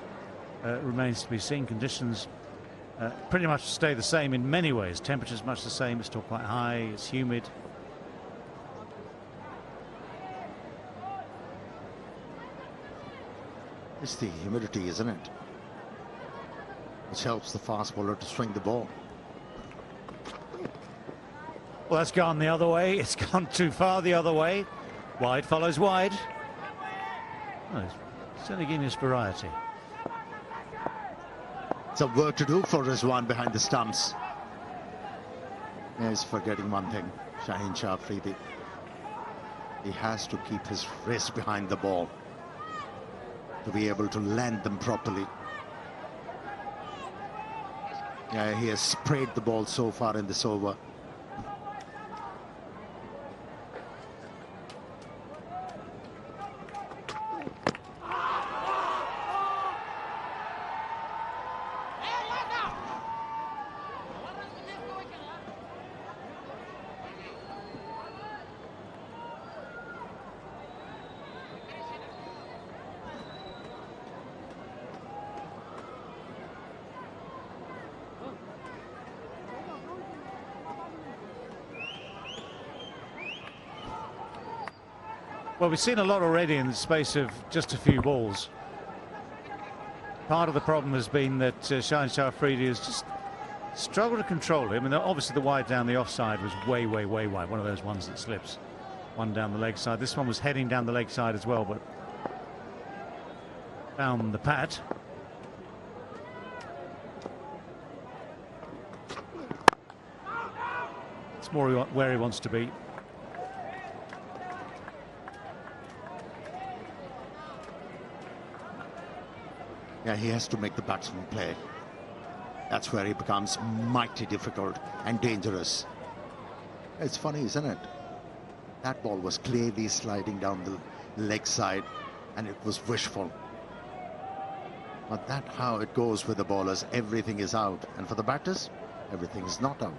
remains to be seen. Conditions pretty much stay the same in many ways. Temperature's much the same. It's still quite high. It's humid. It's the humidity, isn't it? Which helps the fast bowler to swing the ball. Well, that's gone the other way. It's gone too far the other way. Wide follows wide. Well, it's certainly giving us variety. Some work to do for Rizwan behind the stumps. He's forgetting one thing, Shaheen Shah Afridi. He has to keep his wrist behind the ball to be able to land them properly. Yeah, he has sprayed the ball so far in this over. Well, we've seen a lot already in the space of just a few balls. Part of the problem has been that Shaheen Shah Afridi has just struggled to control it. I mean, obviously the wide down the offside was way, way, way wide. One of those ones that slips. One down the leg side. This one was heading down the leg side as well, but found the pad. It's more where he wants to be. Yeah, he has to make the batsman play. That's where he becomes mighty difficult and dangerous. It's funny, isn't it? That ball was clearly sliding down the leg side, and it was wishful. But that's how it goes with the bowlers. Everything is out. And for the batters, everything is not out.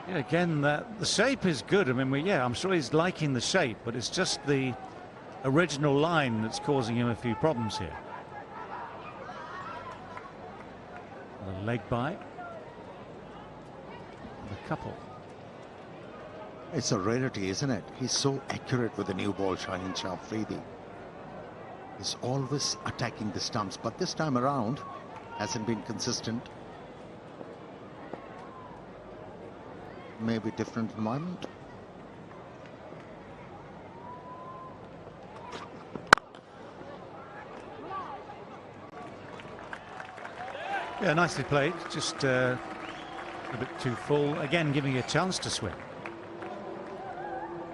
Yeah, again, the shape is good. I mean, I'm sure he's liking the shape, but it's just the original line that's causing him a few problems here. A leg by. A couple. It's a rarity, isn't it? He's so accurate with the new ball, Shaheen Shah Afridi. He's always attacking the stumps, but this time around hasn't been consistent. Maybe different environment. Yeah, nicely played. Just a bit too full. Again, giving you a chance to swing.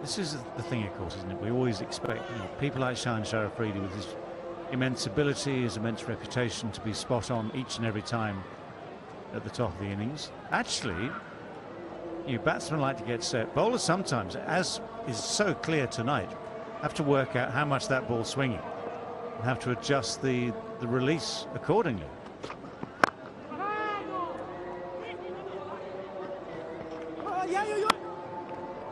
This is the thing, of course, isn't it? We always expect, you know, people like Shaheen Sharafridi with his immense ability, his immense reputation, to be spot on each and every time at the top of the innings. Actually, you batsmen like to get set. Bowlers sometimes, as is so clear tonight, have to work out how much that ball's swinging and have to adjust the release accordingly.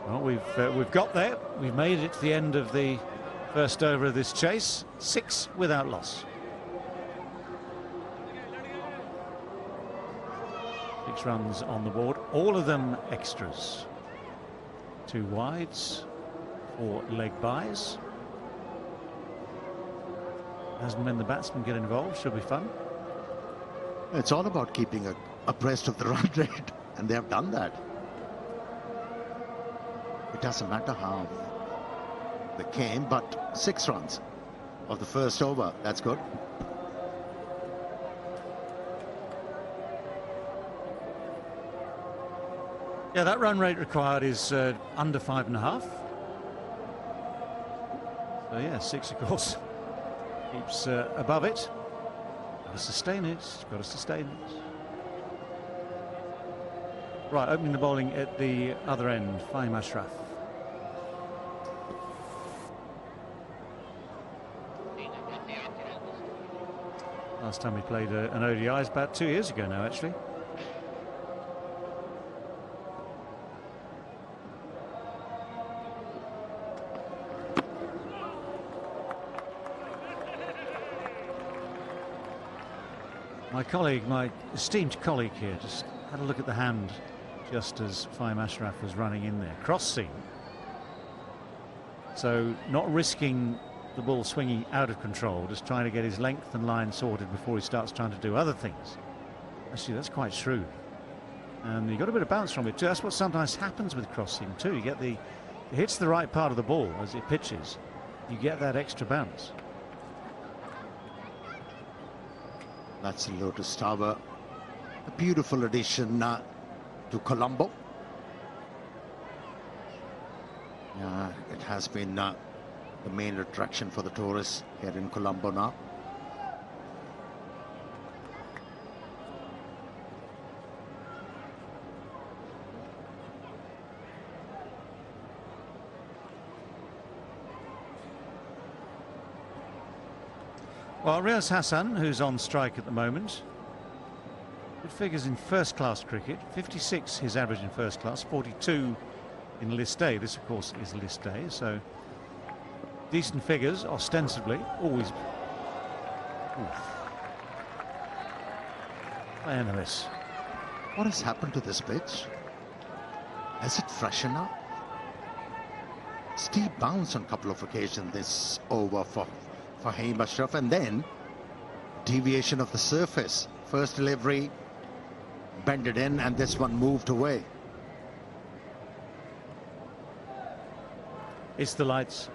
Well, we've got there. We've made it to the end of the first over of this chase. 6 without loss. 6 runs on the board, all of them extras. 2 wides, 4 leg byes. As and when the batsmen get involved, should be fun. It's all about keeping abreast of the run rate, and they have done that. It doesn't matter how they came, but 6 runs of the first over. That's good. Yeah, that run rate required is under 5.5. So yeah, 6 of course keeps above it. Got to sustain it. Got to sustain it. Right, opening the bowling at the other end, Fahim Ashraf. Last time we played an ODI is about 2 years ago now, actually. My colleague, my esteemed colleague here, just had a look at the hand just as Fahim Ashraf was running in there. Cross seam. So not risking the ball swinging out of control, just trying to get his length and line sorted before he starts trying to do other things. Actually, that's quite shrewd. And you got a bit of bounce from it too. That's what sometimes happens with cross seam too. You get it hits the right part of the ball as it pitches. You get that extra bounce. That's a Lotus Tower. A beautiful addition to Colombo. It has been the main attraction for the tourists here in Colombo now. Well, Riaz Hassan, who's on strike at the moment, good figures in first-class cricket. 56 his average in first class, 42 in list A. This, of course, is list A, so decent figures, ostensibly. Always. This. What has happened to this pitch? Has it freshened up? Steep bounce on a couple of occasions this over for Fahim Ashraf, and then deviation of the surface. First delivery bended in, and this one moved away. It's the lights.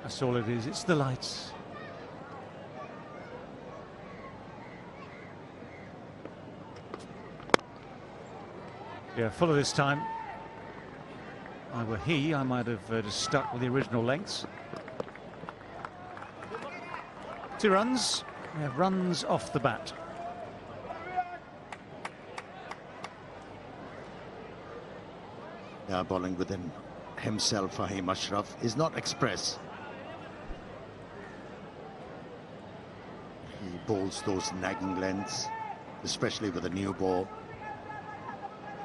That's all it is. It's the lights. Yeah, fuller this time. If I were he, I might have just stuck with the original lengths. 2 runs. We have runs off the bat. Yeah, bowling within himself, Fahim Ashraf is not express. He bowls those nagging lengths, especially with a new ball.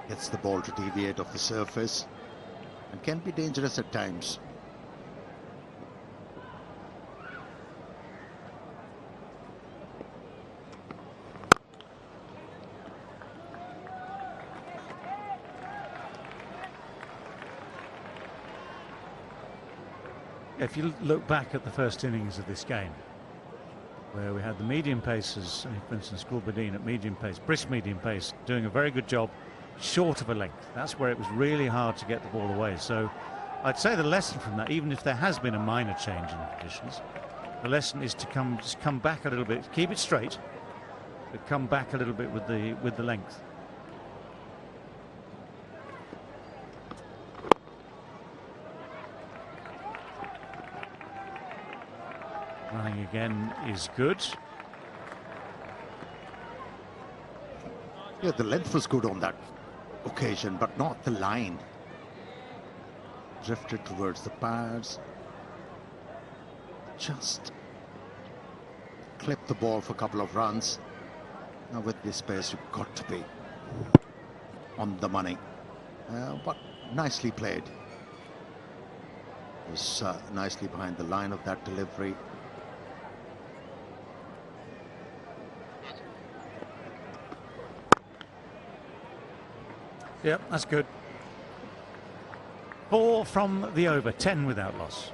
Gets the ball to deviate off the surface and can be dangerous at times. If you look back at the first innings of this game, where we had the medium pacers, for instance, Gulbadin at medium pace, brisk medium pace, doing a very good job short of a length. That's where it was really hard to get the ball away. So I'd say the lesson from that, even if there has been a minor change in the conditions, the lesson is to just come back a little bit, keep it straight, but come back a little bit with the length. Running again is good. Yeah, the length was good on that occasion, but not the line. Drifted towards the pads. Just clipped the ball for a couple of runs. Now with this pace, you've got to be on the money. But nicely played. It was nicely behind the line of that delivery. Yep, that's good. 4 from the over, 10 without loss.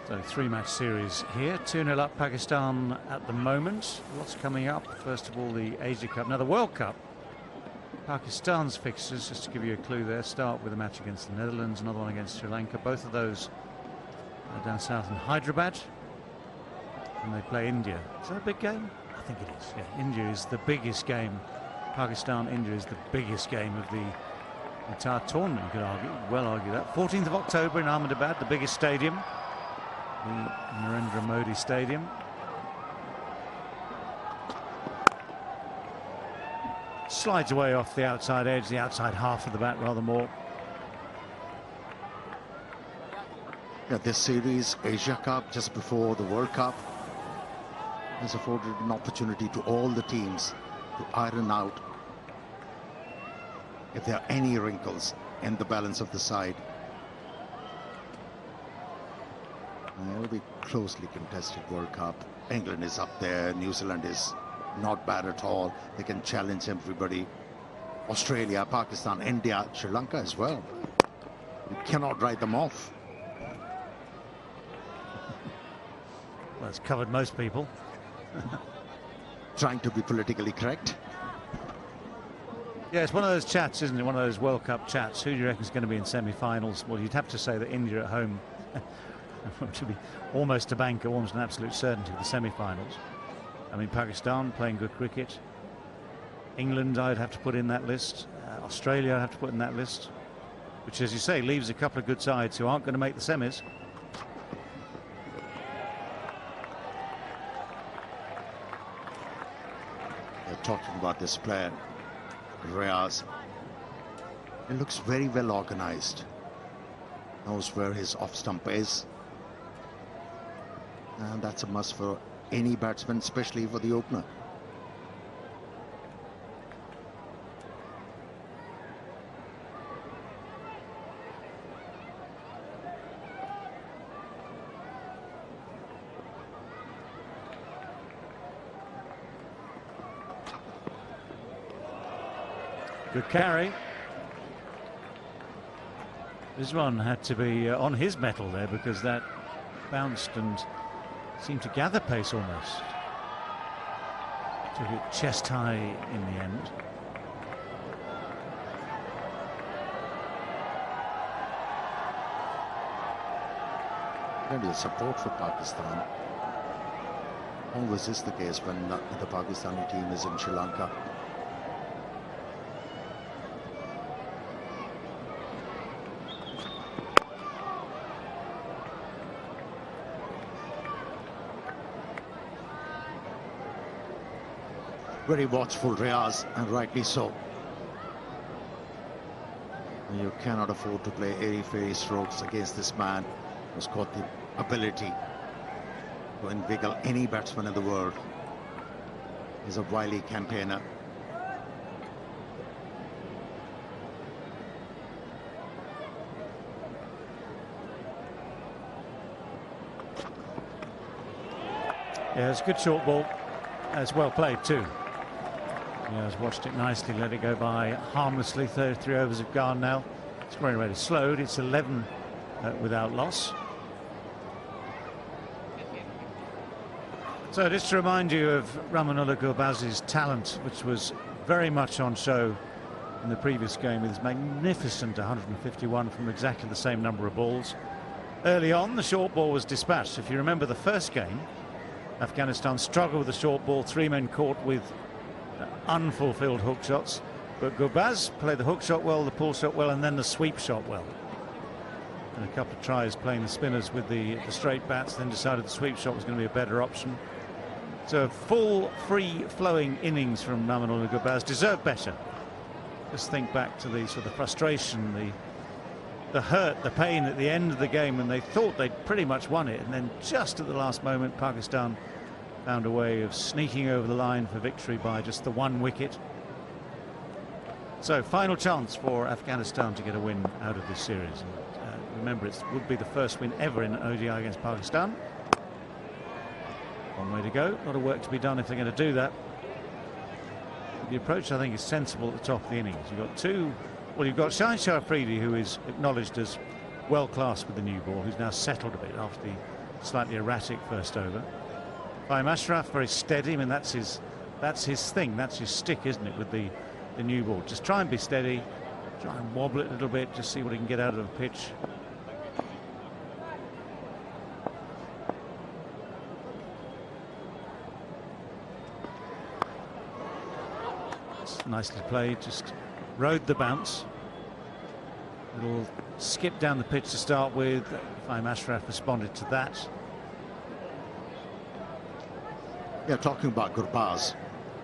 So 3-match series here, 2-0 up Pakistan at the moment. What's coming up? First of all, the Asia Cup. Now the World Cup. Pakistan's fixtures, just to give you a clue there, start with a match against the Netherlands, another one against Sri Lanka. Both of those down south in Hyderabad, and they play India. Is that a big game? I think it is. Yeah, India is the biggest game. Pakistan-India is the biggest game of the entire tournament, you could argue. Well argue that. 14th of October in Ahmedabad, the biggest stadium, the Narendra Modi Stadium. Slides away off the outside edge, the outside half of the bat rather more. Yeah, this series, Asia Cup, just before the World Cup, has afforded an opportunity to all the teams to iron out if there are any wrinkles in the balance of the side. It will be closely contested World Cup. England is up there, New Zealand is not bad at all. They can challenge everybody. Australia, Pakistan, India, Sri Lanka as well. You cannot write them off. Well, it's covered most people. Trying to be politically correct. Yeah, it's one of those chats, isn't it? One of those World Cup chats. Who do you reckon is going to be in semi-finals? Well, you'd have to say that India at home to be almost a banker, almost an absolute certainty, the semi-finals. I mean, Pakistan playing good cricket. England, I'd have to put in that list. Australia, I'd have to put in that list. Which, as you say, leaves a couple of good sides who aren't going to make the semis. Talking about this player, Riaz. He looks very well organized. Knows where his off stump is. And that's a must for any batsman, especially for the opener. Good carry. This one had to be on his mettle there, because that bounced and seemed to gather pace almost. Took it chest high in the end. Plenty of support for Pakistan. Always is the case when the Pakistani team is in Sri Lanka. Very watchful, Riaz, and rightly so. You cannot afford to play airy-fairy strokes against this man who's got the ability to inveigle any batsman in the world. He's a wily campaigner. Yeah, it's a good short ball. It's well played too. Yeah, has watched it nicely, let it go by harmlessly. 33 overs have gone now. Scoring rate is slowed. It's 11 without loss. So just to remind you of Ramanullah Gurbaz's talent, which was very much on show in the previous game with his magnificent 151 from exactly the same number of balls. Early on, the short ball was dispatched. If you remember the first game, Afghanistan struggled with the short ball, 3 men caught with unfulfilled hook shots. But Gurbaz played the hook shot well, the pull shot well, and then the sweep shot well. And a couple of tries playing the spinners with the straight bats, then decided the sweep shot was going to be a better option. So a full, free-flowing innings from Mamunul Gurbaz deserved better. Just think back to the sort of frustration, the hurt, the pain at the end of the game when they thought they'd pretty much won it, and then just at the last moment Pakistan found a way of sneaking over the line for victory by just the 1 wicket. So final chance for Afghanistan to get a win out of this series. And, remember, it would be the first win ever in an ODI against Pakistan. One way to go. A lot of work to be done if they're going to do that. The approach, I think, is sensible at the top of the innings. You've got Shaheen Shah Afridi, who is acknowledged as world-class with the new ball, who's now settled a bit after the slightly erratic first over. Fahim Ashraf, very steady. I mean, that's his thing. That's his stick, isn't it, with the new ball? Just try and be steady. Try and wobble it a little bit. Just see what he can get out of the pitch. It's nicely played. Just rode the bounce. Little skip down the pitch to start with. Fahim Ashraf responded to that. Yeah, talking about Gurbaz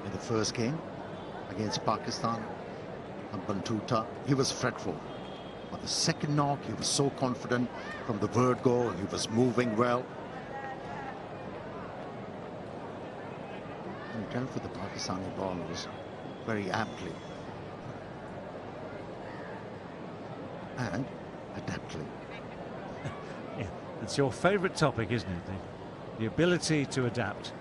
in the first game against Pakistan and Bantuta, he was fretful. On the second knock, he was so confident from the word go. He was moving well. And dealt with the Pakistani bowlers very aptly and adeptly. Yeah, it's your favourite topic, isn't it? The ability to adapt.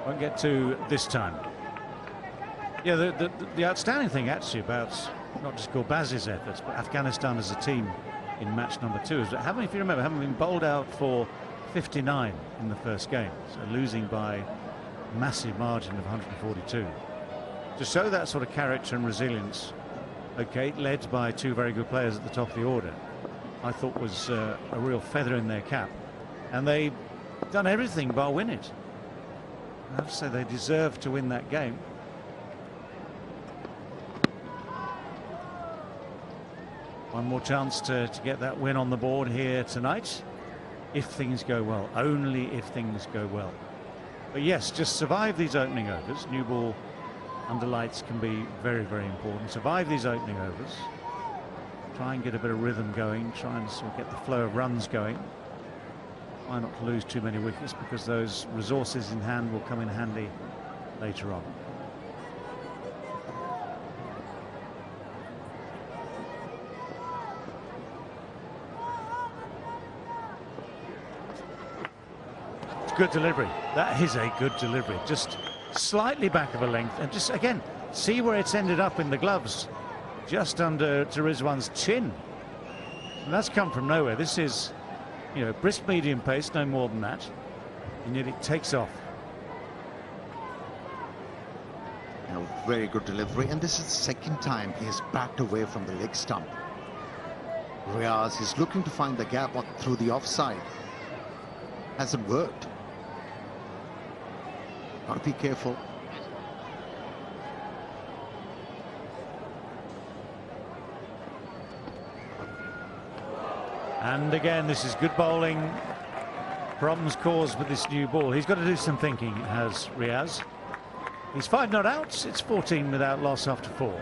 Won't get to this time. Yeah, the outstanding thing actually about not just Gurbaz's efforts, but Afghanistan as a team in match number 2 is that, if you remember, having been bowled out for 59 in the first game, so losing by a massive margin of 142. To show that sort of character and resilience, okay, led by 2 very good players at the top of the order, I thought was a real feather in their cap. And they've done everything but win it. I have to say they deserve to win that game. One more chance to get that win on the board here tonight, if things go well. Only if things go well. But yes, just survive these opening overs. New ball under lights can be very, very important. Survive these opening overs. Try and get a bit of rhythm going. Try and sort of get the flow of runs going. Try not to lose too many wickets, because those resources in hand will come in handy later on. Good delivery. That is a good delivery. Just slightly back of a length, and just again see where it's ended up in the gloves, just under to Rizwan's chin. And that's come from nowhere. This is, you know, brisk medium pace, no more than that, and yet it takes off. Very good delivery, and this is the second time he has backed away from the leg stump. Riaz is looking to find the gap through the offside. Hasn't worked. Got to be careful. And again, this is good bowling. Problems caused with this new ball. He's got to do some thinking, has Riaz. He's 5 not out. It's 14 without loss after 4.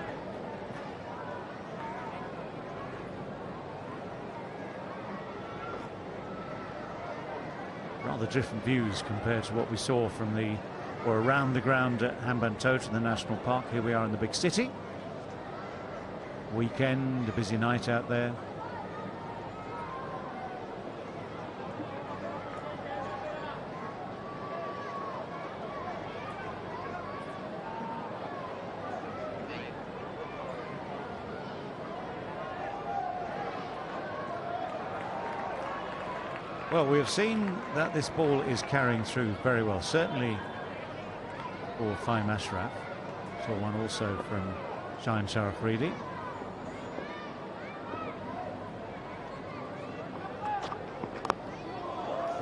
Rather different views compared to what we saw from the, or around the ground at Hambantota in the National Park. Here we are in the big city. Weekend, a busy night out there. Well, we have seen that this ball is carrying through very well, certainly for Fahim Ashraf. Saw one also from Shaheen Sharafridi.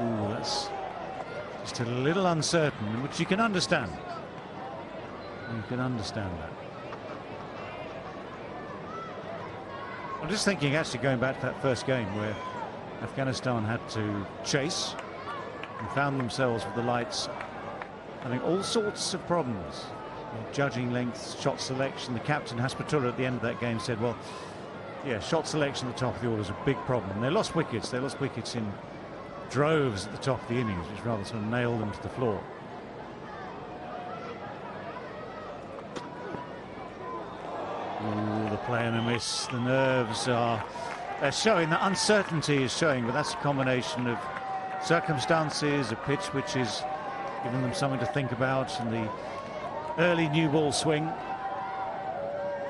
Ooh, that's just a little uncertain, which you can understand. You can understand that. I'm just thinking, actually, going back to that first game where Afghanistan had to chase and found themselves with the lights having all sorts of problems. Judging lengths, shot selection. The captain, Haspatullah, at the end of that game said, well, yeah, shot selection at the top of the order is a big problem. They lost wickets. They lost wickets in droves at the top of the innings, which rather sort of nailed them to the floor. Ooh, the play and a miss. The nerves they're showing. That uncertainty is showing, but that's a combination of circumstances, a pitch which is giving them something to think about, and the early new ball swing.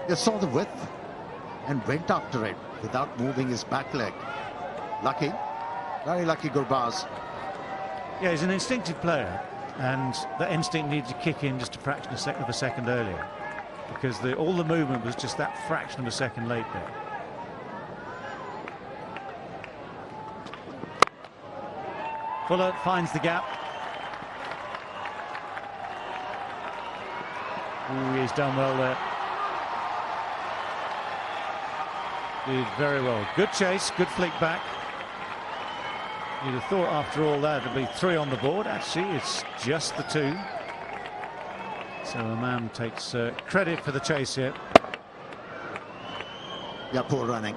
They saw the width and went after it without moving his back leg. Lucky, very lucky Gurbaz. Yeah, he's an instinctive player, and that instinct needed to kick in just a fraction of a second earlier, because all the movement was just that fraction of a second late there. Fuller finds the gap. Ooh, he's done well there. Did very well. Good chase, good flick back. You'd have thought after all that there'd be 3 on the board. Actually, it's just the 2. So Imam takes credit for the chase here. Yeah, poor running.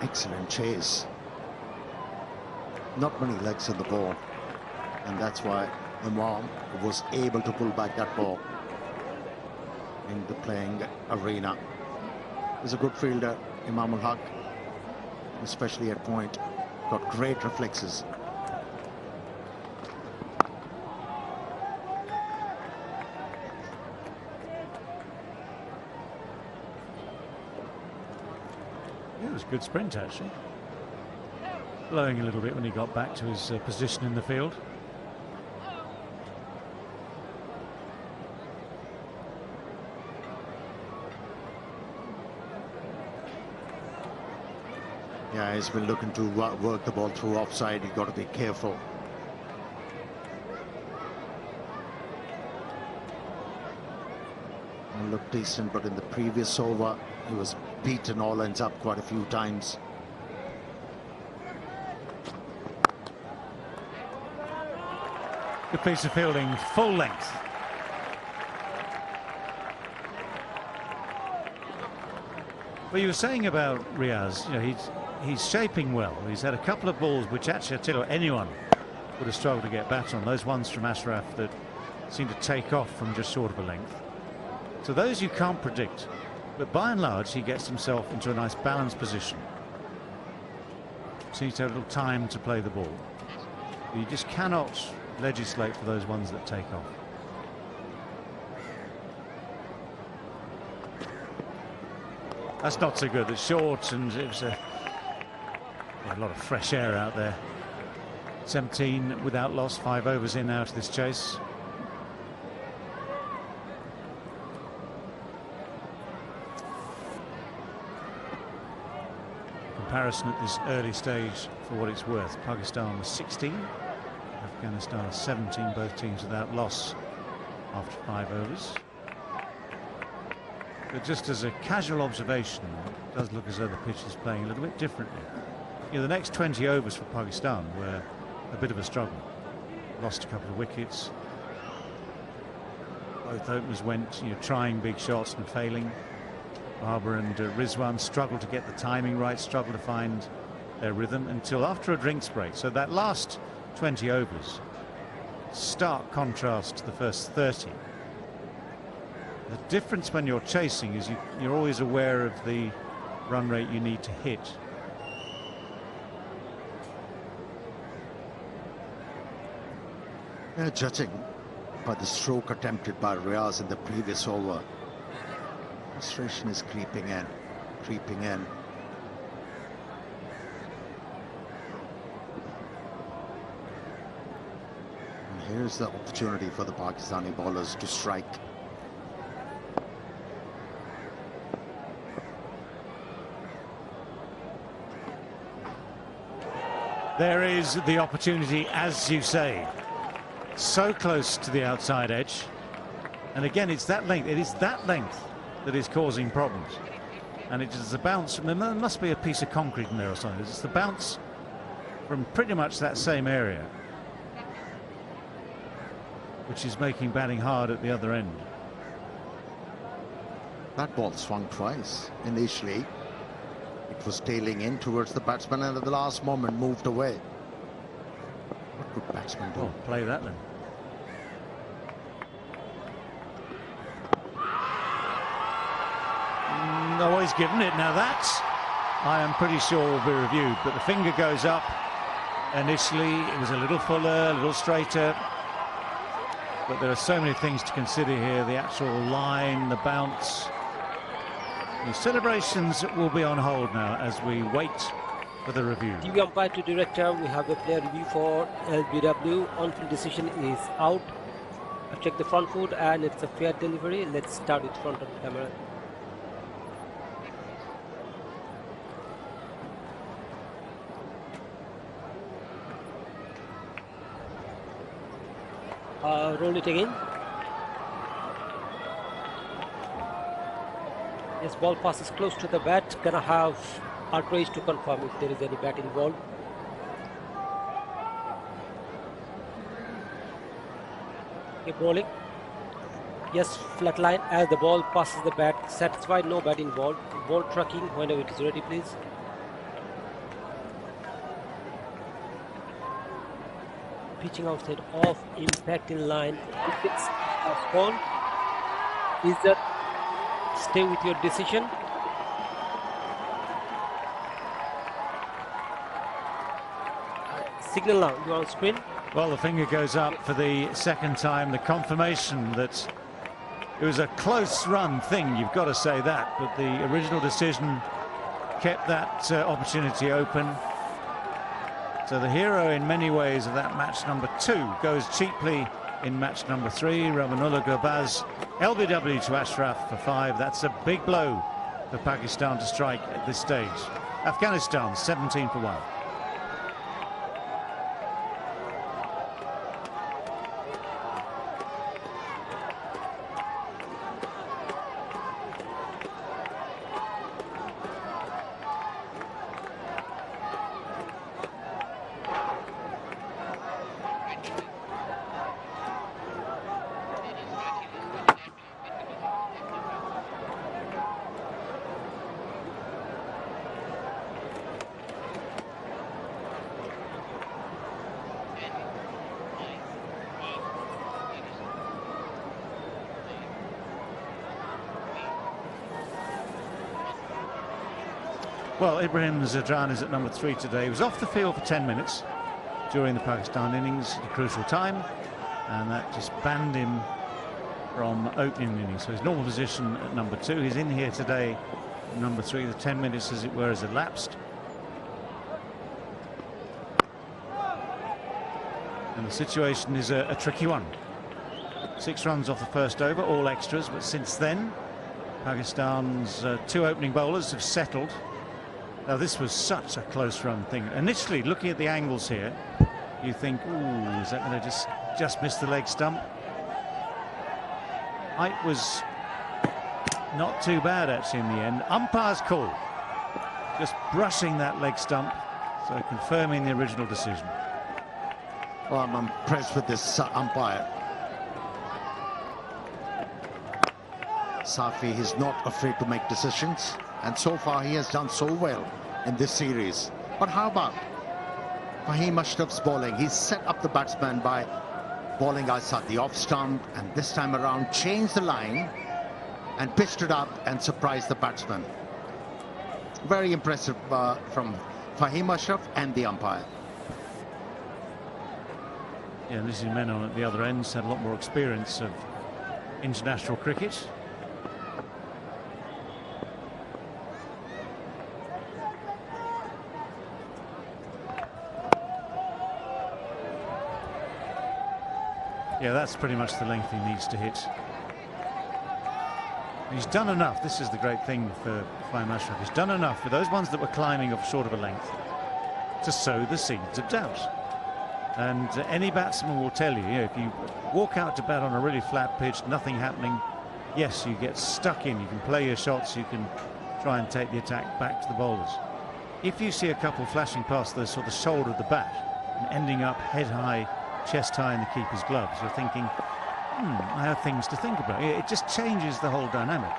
Excellent chase. Not many legs on the ball, and that's why Imam was able to pull back that ball in the playing arena. He's a good fielder, Imam ul-Haq, especially at point. Got great reflexes. It was a good sprint, actually. Blowing a little bit when he got back to his position in the field. Yeah, he's been looking to work the ball through offside. You've got to be careful. He looked decent, but in the previous over, he was beaten all ends up quite a few times. Good piece of fielding, full length. Well, you were saying about Riaz, you know, he's shaping well. He's had a couple of balls which actually, I tell you what, anyone would have struggled to get bat on. Those ones from Ashraf that seem to take off from just short of a length. So those you can't predict. But by and large, he gets himself into a nice balanced position. Seems to have a little time to play the ball. You just cannot legislate for those ones that take off. That's not so good. It's short, and it was a lot of fresh air out there. 17 without loss, 5 overs in now to this chase. Comparison at this early stage for what it's worth. Pakistan was 16, Afghanistan 17, both teams without loss after 5 overs. But just as a casual observation, it does look as though the pitch is playing a little bit differently. You know, the next 20 overs for Pakistan were a bit of a struggle. Lost a couple of wickets. Both openers went, you know, trying big shots and failing. Barber and Rizwan struggled to get the timing right, struggled to find their rhythm until after a drinks break. So that last 20 overs, stark contrast to the first 30. The difference when you're chasing is you're always aware of the run rate you need to hit. Judging by the stroke attempted by Riaz in the previous over, frustration is creeping in, creeping in. Here's the opportunity for the Pakistani bowlers to strike. There is the opportunity, as you say, so close to the outside edge. And again, it's that length. It is that length that is causing problems. And it is the bounce. There must be a piece of concrete in there or something. It's the bounce from pretty much that same area, which is making batting hard at the other end. That ball swung twice. Initially, it was tailing in towards the batsman and at the last moment moved away. What could batsman do? Oh, play that then. No, he's given it. Now that, I am pretty sure, will be reviewed. But the finger goes up. Initially, it was a little fuller, a little straighter. But there are so many things to consider here. The actual line, the bounce. The celebrations will be on hold now as we wait for the review. TV umpire to director, we have a player review for LBW. On-field decision is out. I check the front foot and it's a fair delivery. Let's start with front of the camera. Roll it again. Yes, ball passes close to the bat. Gonna have outrage to confirm if there is any bat involved. Okay, bowling. Yes, flat line as the ball passes the bat. Satisfied, no bat involved. Ball tracking whenever it is ready, please. Pitching outside off, impact in line. If it's a ball, is that stay with your decision? Signal now, you're on screen. Well, the finger goes up for the second time. The confirmation that it was a close run thing, you've got to say that. But the original decision kept that opportunity open. So the hero in many ways of that match number 2 goes cheaply in match number 3. Ramanullah Gurbaz, LBW to Ashraf for 5. That's a big blow for Pakistan to strike at this stage. Afghanistan 17 for 1. Well, Ibrahim Zadran is at number 3 today. He was off the field for 10 minutes during the Pakistan innings at a crucial time, and that just banned him from opening the innings. So his normal position at number 2. He's in here today at number 3. The 10 minutes, as it were, has elapsed. And the situation is a tricky one. 6 runs off the first over, all extras, but since then, Pakistan's 2 opening bowlers have settled. Now, this was such a close run thing. Initially, looking at the angles here, you think, ooh, is that going to just miss the leg stump? Height was not too bad, actually, in the end. Umpire's call, just brushing that leg stump, so confirming the original decision. Well, I'm impressed with this umpire. Safi is not afraid to make decisions, and so far he has done so well in this series. But how about Fahim Ashraf's bowling? He's set up the batsman by bowling outside the off stump, and this time around changed the line and pitched it up and surprised the batsman. Very impressive from Fahim Ashraf and the umpire. Yeah, and these men on at the other ends had a lot more experience of international cricket. Yeah, that's pretty much the length he needs to hit. He's done enough. This is the great thing for Fahim Ashraf. He's done enough for those ones that were climbing off short of a length to sow the seeds of doubt. And any batsman will tell you, if you walk out to bat on a really flat pitch, nothing happening, yes, you get stuck in. You can play your shots. You can try and take the attack back to the bowlers. If you see a couple flashing past the sort of shoulder of the bat and ending up head high, chest high in the keeper's gloves, you're thinking, I have things to think about. It just changes the whole dynamic.